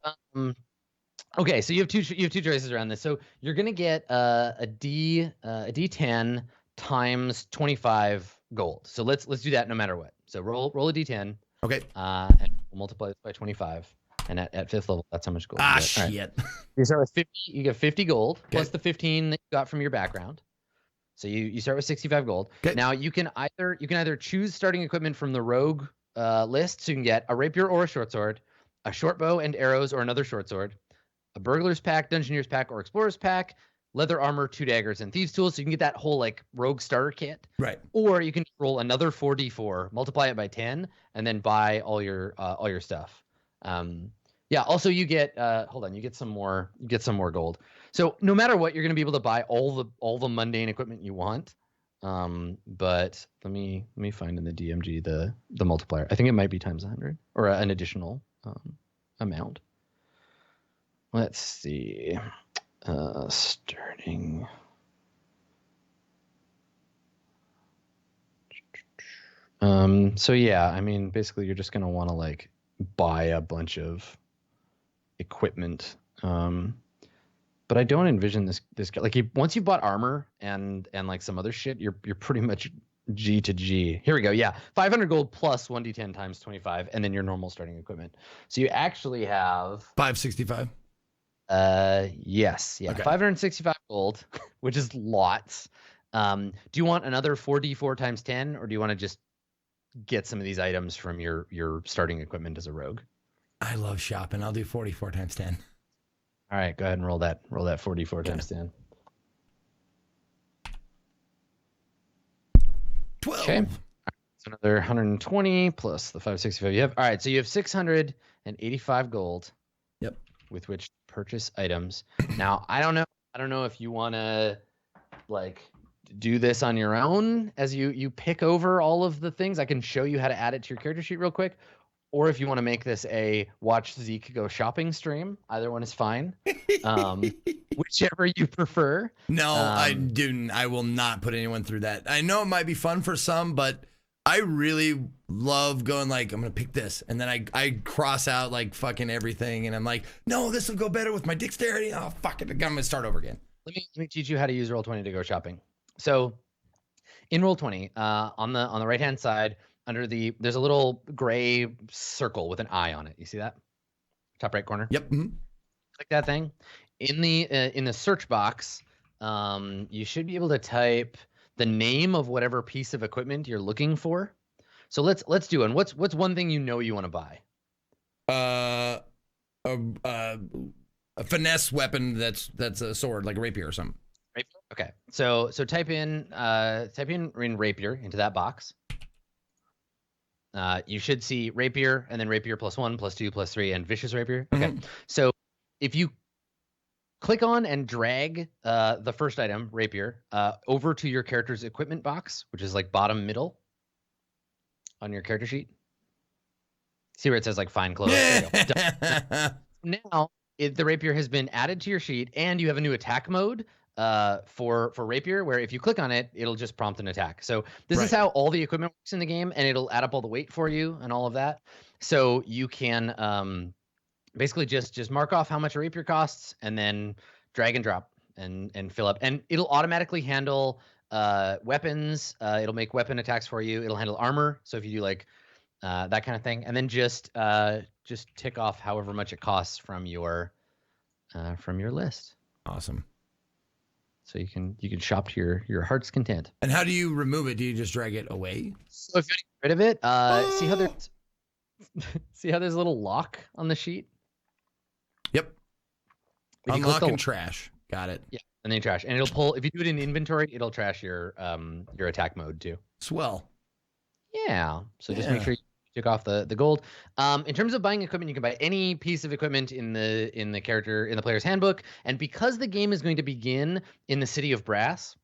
okay. So you have two choices around this. So you're gonna get a D10 times 25 gold. So let's do that no matter what. So roll a D10. Okay. And we'll multiply this by 25. And at 5th level, that's how much gold. Ah, you get. shit. Right. You start with 50. You get 50 gold plus Okay. the 15 that you got from your background. So you start with 65 gold. Okay. Now you can either choose starting equipment from the rogue list, so you can get a rapier or a short sword, a short bow and arrows or another short sword, a burglar's pack, dungeoneer's pack, or explorer's pack, leather armor, 2 daggers, and thieves tools. So you can get that whole like rogue starter kit. Right. Or you can roll another 4d4, multiply it by 10, and then buy all your stuff. Yeah. Also, you get you get some more gold. So no matter what, you're going to be able to buy all the mundane equipment you want. But let me find in the DMG the multiplier. I think it might be times 100 or an additional amount. Let's see. Starting. So yeah, I mean, basically, you're just going to want to like buy a bunch of equipment. But I don't envision this like once you've bought armor and like some other shit, you're pretty much G to G. Here we go. Yeah, 500 gold plus 1d10 times 25, and then your normal starting equipment. So you actually have 565. Yes, yeah, Okay. 565 gold, which is lots. Do you want another 4d4 times 10, or do you want to just get some of these items from your starting equipment as a rogue? I love shopping. I'll do 44 times 10. All right, go ahead and roll that 4d4 times 10. 12. Okay. So another 120 plus the 565 you have. All right, so you have 685 gold. Yep. With which to purchase items. Now, I don't know if you want to like do this on your own as you pick over all of the things. I can show you how to add it to your character sheet real quick. Or if you want to make this a watch Zeke go shopping stream, either one is fine. Whichever you prefer. No, I will not put anyone through that. I know it might be fun for some, but I really love going like, I'm going to pick this. And then I cross out like fucking everything. And I'm like, no, this will go better with my dexterity. Oh, fuck it. I'm going to start over again. Let me teach you how to use Roll20 to go shopping. So in Roll20, on the right-hand side, there's a little gray circle with an eye on it. You see that? Top right corner. Yep. Mm-hmm. Click that thing. In the search box, you should be able to type the name of whatever piece of equipment you're looking for. So let's do it. What's one thing you want to buy? A finesse weapon that's a sword, like a rapier or something. Rapier? Okay. So type in rapier into that box. You should see rapier and then rapier +1, +2, +3, and vicious rapier. Okay. Mm-hmm. So if you click on and drag the first item, rapier, over to your character's equipment box, which is like bottom middle on your character sheet. See where it says like fine clothes? Now the rapier has been added to your sheet, and you have a new attack mode for rapier, where if you click on it, it'll just prompt an attack. So this is how all the equipment works in the game, and it'll add up all the weight for you and all of that. So you can basically just mark off how much a rapier costs, and then drag and drop and fill up, and it'll automatically handle weapons. It'll make weapon attacks for you. It'll handle armor. So if you do like that kind of thing, and then just tick off however much it costs from your list. Awesome. So you can shop to your heart's content. And how do you remove it? Do you just drag it away? So if you want to get rid of it, see how there's a little lock on the sheet? Yep. If you Unlock click and trash. Got it. Yeah, and then trash. And it'll pull, if you do it in inventory, it'll trash your attack mode too. Swell. Yeah. So just make sure you took off the gold. In terms of buying equipment, you can buy any piece of equipment in the player's handbook. And because the game is going to begin in the City of Brass,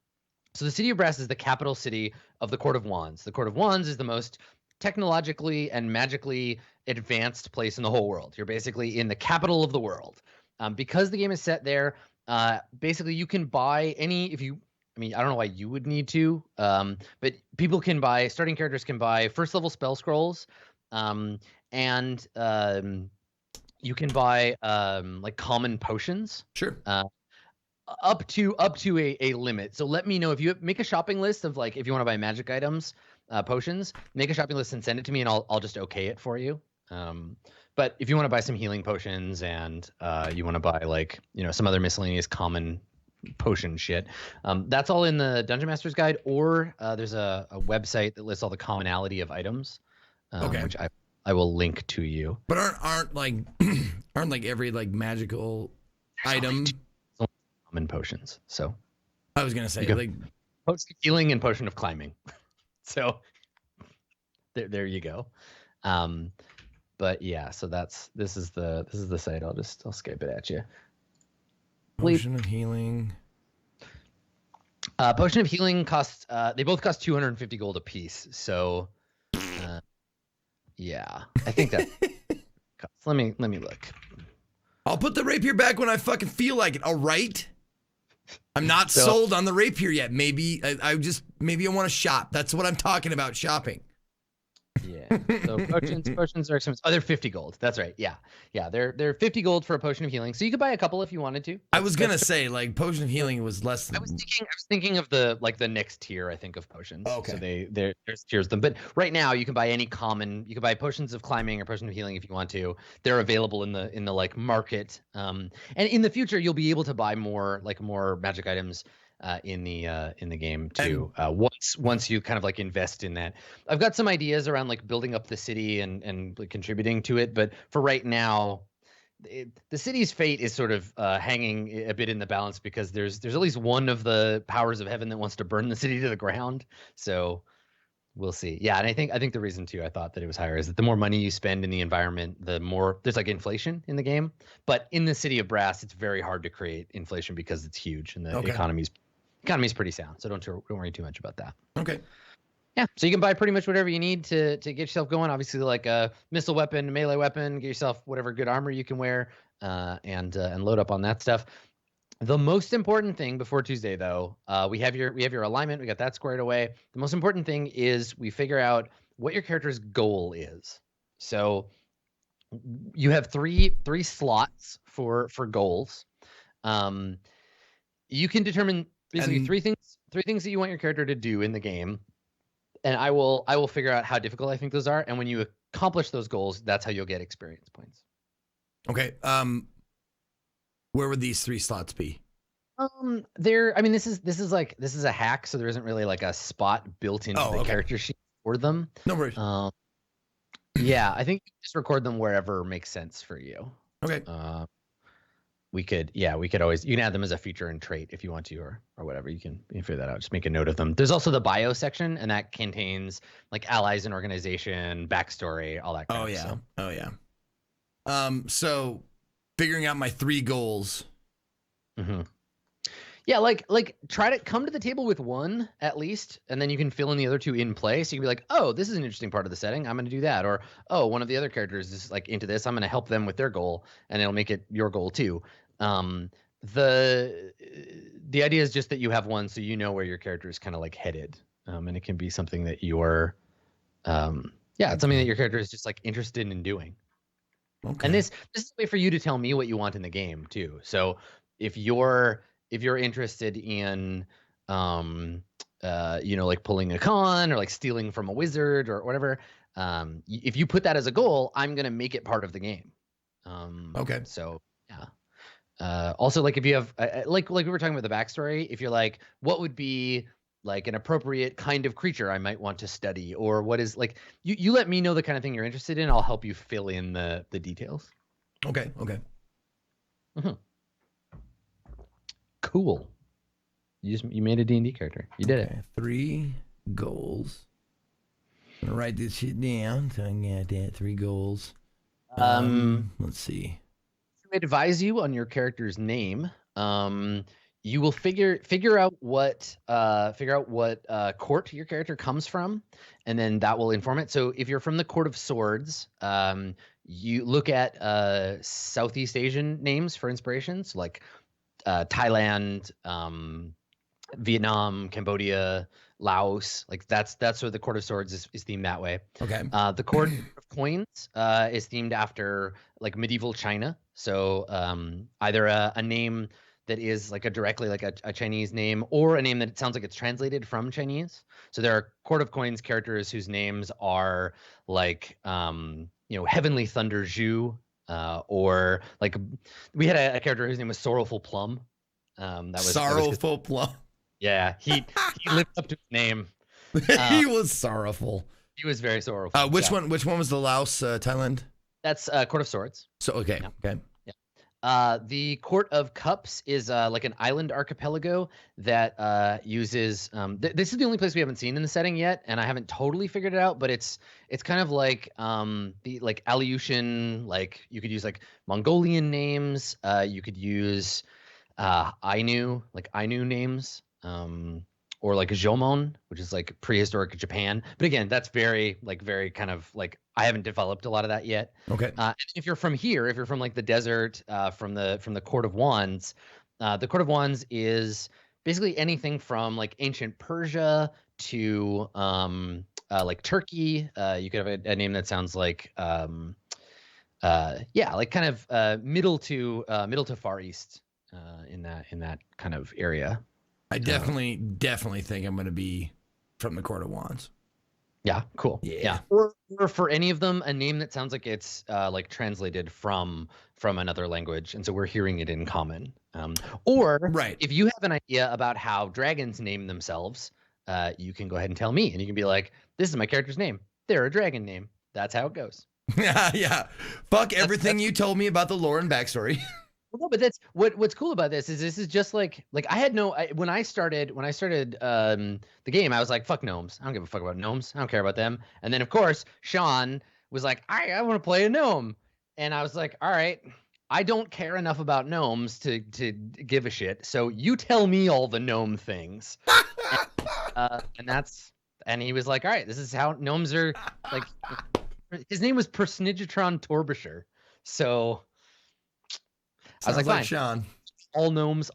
so the City of Brass is the capital city of the Court of Wands. The Court of Wands is the most technologically and magically advanced place in the whole world. You're basically in the capital of the world. Because the game is set there, basically you can buy any, I don't know why you would need to, but people can buy, starting characters can buy first level spell scrolls, and you can buy like common potions. Sure. Up to a limit. So let me know if you make a shopping list of like, if you want to buy magic items, potions, make a shopping list and send it to me and I'll just okay it for you. But if you want to buy some healing potions and you want to buy like, some other miscellaneous common potion shit, that's all in the Dungeon Master's Guide, or there's a website that lists all the commonality of items, which I will link to you. But aren't like every like magical item common potions? So I was gonna say like potion of healing and potion of climbing. So there you go. But yeah, so this is the site. I'll Skype it at you. Potion of healing. Potion of healing costs. They both cost 250 gold a piece. So, yeah, I think that. Let me look. I'll put the rapier back when I fucking feel like it. All right. I'm not sold on the rapier yet. Maybe I want to shop. That's what I'm talking about. Shopping. Yeah. So potions are expensive. Oh, they're 50 gold. That's right. Yeah. They're 50 gold for a potion of healing. So you could buy a couple if you wanted to. I was gonna say like potion of healing was less than. I was thinking of the next tier. I think of potions. Okay. So there's tiers of them. But right now you can buy any common. You can buy potions of climbing or potion of healing if you want to. They're available in the like market. And in the future you'll be able to buy more magic items. In the game too. Once you kind of like invest in that, I've got some ideas around like building up the city and like contributing to it. But for right now, the city's fate is sort of hanging a bit in the balance because there's at least one of the powers of heaven that wants to burn the city to the ground. So we'll see. Yeah, and I think the reason too I thought that it was higher is that the more money you spend in the environment, the more there's like inflation in the game. But in the City of Brass, it's very hard to create inflation because it's huge and the economy's pretty sound, so don't worry too much about that. Okay. Yeah, so you can buy pretty much whatever you need to get yourself going. Obviously, like a missile weapon, melee weapon, get yourself whatever good armor you can wear, and load up on that stuff. The most important thing before Tuesday, though, we have your alignment. We got that squared away. The most important thing is we figure out what your character's goal is. So you have three slots for goals. You can determine basically three things that you want your character to do in the game, and I will figure out how difficult I think those are. And when you accomplish those goals, that's how you'll get experience points. Okay. Where would these three slots be? This is a hack, so there isn't really like a spot built into the character sheet for them. No worries. Yeah, I think you just record them wherever makes sense for you. Okay. We could always, you can add them as a feature and trait if you want to, or whatever. You can figure that out. Just make a note of them. There's also the bio section, and that contains like allies and organization, backstory, all that kind of stuff. Oh yeah. So figuring out my three goals. Mm-hmm. Yeah, like try to come to the table with one at least, and then you can fill in the other two in play. So you can be like, oh, this is an interesting part of the setting, I'm going to do that. Or, oh, one of the other characters is like into this, I'm going to help them with their goal, and it'll make it your goal too. The idea is just that you have one, so you know where your character is kind of like headed, and it can be something that you're, it's something that your character is just like interested in doing. Okay. And this is a way for you to tell me what you want in the game too. So if you're interested in, like pulling a con or like stealing from a wizard or whatever, if you put that as a goal, I'm going to make it part of the game. Okay. So yeah. Also, like if you have like we were talking about the backstory, if you're like, what would be like an appropriate kind of creature I might want to study, or what is like you let me know the kind of thing you're interested in. I'll help you fill in the details. Okay. Mm-hmm. Cool. You made a D&D character. You did it. 3 goals. I'm gonna write this shit down. So I got that 3 goals. Let's see. To advise you on your character's name, you will figure out what court your character comes from, and then that will inform it. So if you're from the Court of Swords, you look at Southeast Asian names for inspiration, so like Thailand, Vietnam, Cambodia, Laos. Like that's where the Court of Swords is themed that way. Okay. The Court of Coins is themed after like medieval China. So either a name that is like directly like a Chinese name, or a name that sounds like it's translated from Chinese. So there are Court of Coins characters whose names are like Heavenly Thunder Zhu, or like we had a character whose name was Sorrowful Plum. Sorrowful Plum. Yeah, he lived up to his name. He was sorrowful. He was very sorrowful. Which one was the Laos, Thailand? That's Court of Swords. So okay, Yeah. okay. The Court of Cups is like an island archipelago that uses. This is the only place we haven't seen in the setting yet, and I haven't totally figured it out. But it's kind of like the like Aleutian. Like you could use like Mongolian names. You could use Ainu names. Or like Jomon, which is like prehistoric Japan. But again, that's very kind of like I haven't developed a lot of that yet. Okay. If you're from here, if you're from like the desert, from the Court of Wands, the Court of Wands is basically anything from like ancient Persia to like Turkey. You could have a name that sounds like like kind of middle to Far East in that kind of area. I definitely think I'm going to be from the Court of Wands. Yeah, cool. Yeah. Or for any of them, a name that sounds like it's like translated from another language, and so we're hearing it in common. Or right. If you have an idea about how dragons name themselves, you can go ahead and tell me, and you can be like, "This is my character's name. They're a dragon name." That's how it goes. Yeah. Fuck everything you told me about the lore and backstory. Well, no, but that's what's cool about this is just like I had when I started the game, I was like, fuck gnomes. I don't give a fuck about gnomes. I don't care about them. And then of course Sean was like, I want to play a gnome, and I was like, all right, I don't care enough about gnomes to give a shit. So you tell me all the gnome things, and he was like, all right, this is how gnomes are like. His name was Persnigitron Torbisher, so. I was like, fine. Sean. All gnomes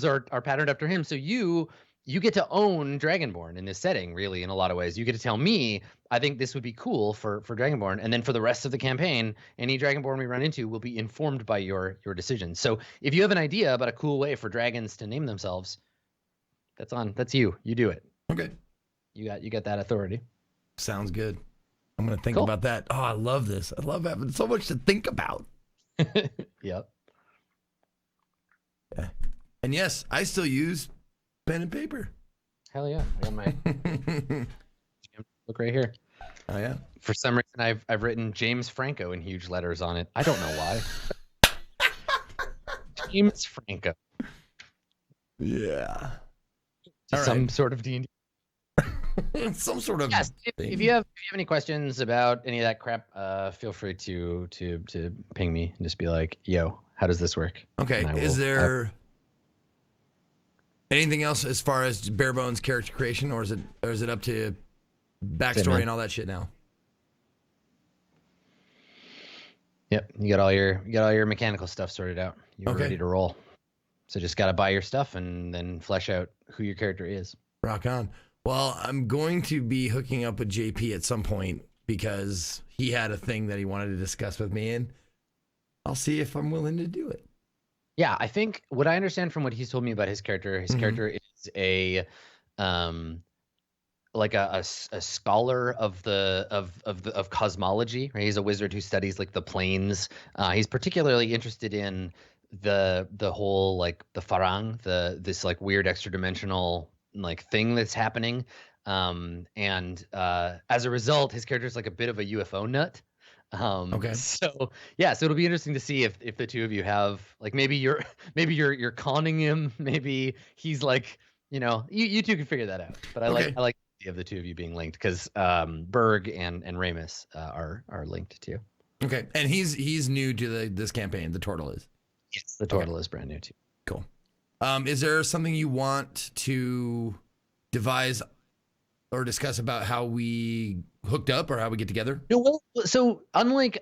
are patterned after him. So you get to own Dragonborn in this setting, really, in a lot of ways. You get to tell me, I think this would be cool for Dragonborn. And then for the rest of the campaign, any Dragonborn we run into will be informed by your decisions. So if you have an idea about a cool way for dragons to name themselves, that's you. You do it. Okay. You got that authority. Sounds good. I'm gonna think about that. Oh, I love this. I love having so much to think about. Yep. Yeah. And yes, I still use pen and paper. Hell yeah. I got my look right here. Oh yeah. For some reason I've written James Franco in huge letters on it. I don't know why. James Franco. Yeah. Some sort of D&D. Some sort of yes. If you have any questions about any of that crap, feel free to ping me and just be like, yo, how does this work? Okay. Is there anything else as far as bare bones character creation, or is it up to backstory and all that shit now? Yep. You got all your mechanical stuff sorted out. You're ready to roll. So just got to buy your stuff and then flesh out who your character is. Rock on. Well, I'm going to be hooking up with JP at some point because he had a thing that he wanted to discuss with me, and I'll see if I'm willing to do it. Yeah, I think what I understand from what he's told me about his character character is a like a scholar of cosmology, right? He's a wizard who studies like the planes. He's particularly interested in the whole like the farang, this like weird extra dimensional like thing that's happening. And as a result, his character is like a bit of a UFO nut. Okay. So yeah, so it'll be interesting to see if the two of you have like maybe you're conning him, maybe he's like, you two can figure that out. But I like the idea of the two of you being linked because Berg and Ramus are linked too. Okay, and he's new to this campaign. The turtle is. Yes, the turtle is brand new too. Cool. Is there something you want to devise or discuss about how we hooked up or how we get together? No, well, so unlike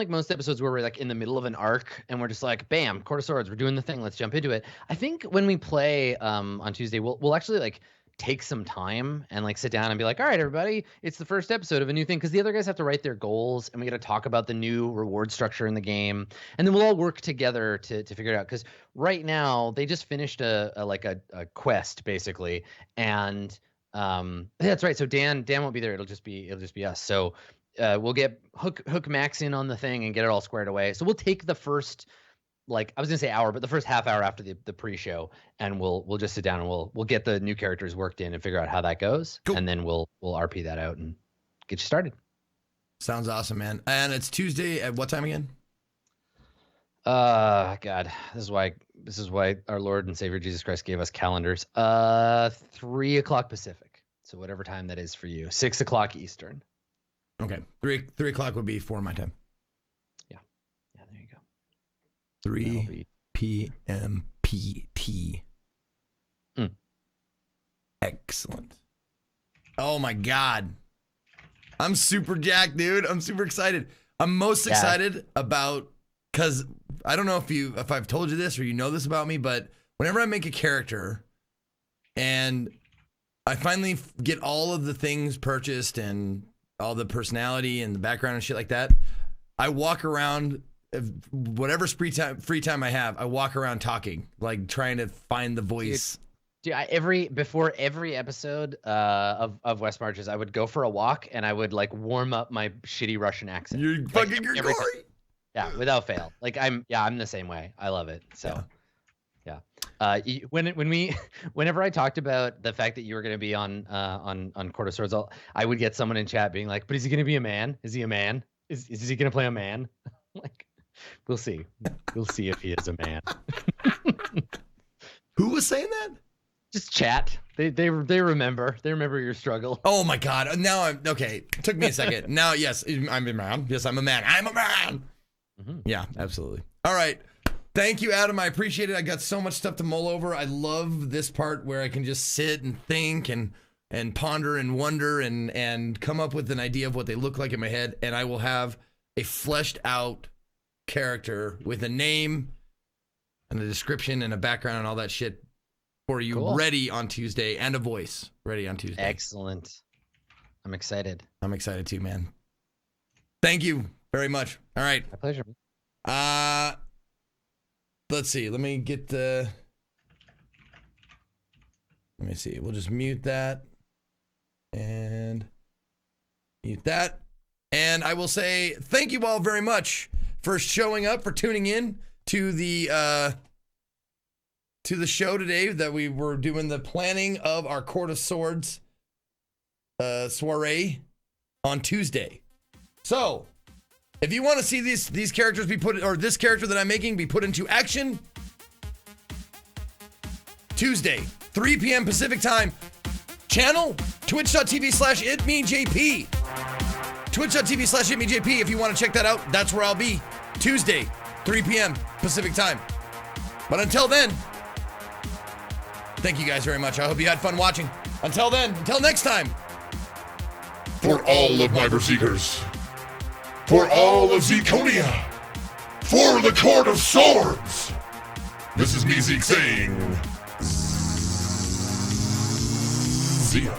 most episodes where we're like in the middle of an arc and we're just like, bam, Court of Swords, we're doing the thing, let's jump into it. I think when we play on Tuesday, we'll actually like take some time and like sit down and be like, all right, everybody, it's the first episode of a new thing, because the other guys have to write their goals and we got to talk about the new reward structure in the game, and then we'll all work together to figure it out. Because right now they just finished a quest basically, and that's right. So Dan won't be there. It'll just be us. So we'll get hook Max in on the thing and get it all squared away. So we'll take the first, like, I was gonna say hour, but the first half hour after the pre-show, and we'll just sit down and we'll get the new characters worked in and figure out how that goes. Cool. And then we'll RP that out and get you started. Sounds awesome, man. And it's Tuesday at what time again? God, this is why our Lord and Savior Jesus Christ gave us calendars. 3 o'clock Pacific. So whatever time that is for you. 6 o'clock Eastern. Okay. 3 o'clock would be 4 my time. Yeah, there you go. 3 p.m. PT. Excellent. Oh my God. I'm super jacked, dude. I'm super excited. I'm most excited about, because I don't know if I've told you this or you know this about me, but whenever I make a character and I finally get all of the things purchased and all the personality and the background and shit like that, I walk around, whatever free time I have, I walk around talking, like trying to find the voice. Dude, before every episode of West Marches, I would go for a walk and I would like warm up my shitty Russian accent. You're fucking Grigori. Yeah, without fail. Like I'm the same way. I love it. So, yeah. Whenever I talked about the fact that you were going to be on Court of Swords, I would get someone in chat being like, "But is he going to be a man? Is he a man? Is he going to play a man?" Like, we'll see. We'll see if he is a man. Who was saying that? Just chat. They remember. They remember your struggle. Oh my God. Now I'm okay. It took me a second. Now, yes, I'm a man. Yes, I'm a man. I'm a man. Mm-hmm. Yeah, absolutely. All right. Thank you, Adam. I appreciate it. I got so much stuff to mull over. I love this part where I can just sit and think and ponder and wonder and come up with an idea of what they look like in my head. And I will have a fleshed out character with a name and a description and a background and all that shit for you ready on Tuesday, and a voice ready on Tuesday. Excellent. I'm excited. I'm excited too, man. Thank you very much. All right. My pleasure. Let's see. Let me get the. Let me see. We'll just mute that and mute that. And I will say thank you all very much for showing up, for tuning in to the show today, that we were doing the planning of our Court of Swords soiree on Tuesday. So, if you want to see these characters be put, or this character that I'm making be put into action, Tuesday, 3 p.m. Pacific time, channel twitch.tv/itmejp. Twitch.tv/itmejp. If you want to check that out, that's where I'll be. Tuesday, 3 p.m. Pacific time. But until then, thank you guys very much. I hope you had fun watching. Until then, until next time. For all of my Berserkers, for all of Zekonia, for the Court of Swords, this is me, Zeke, saying, see ya.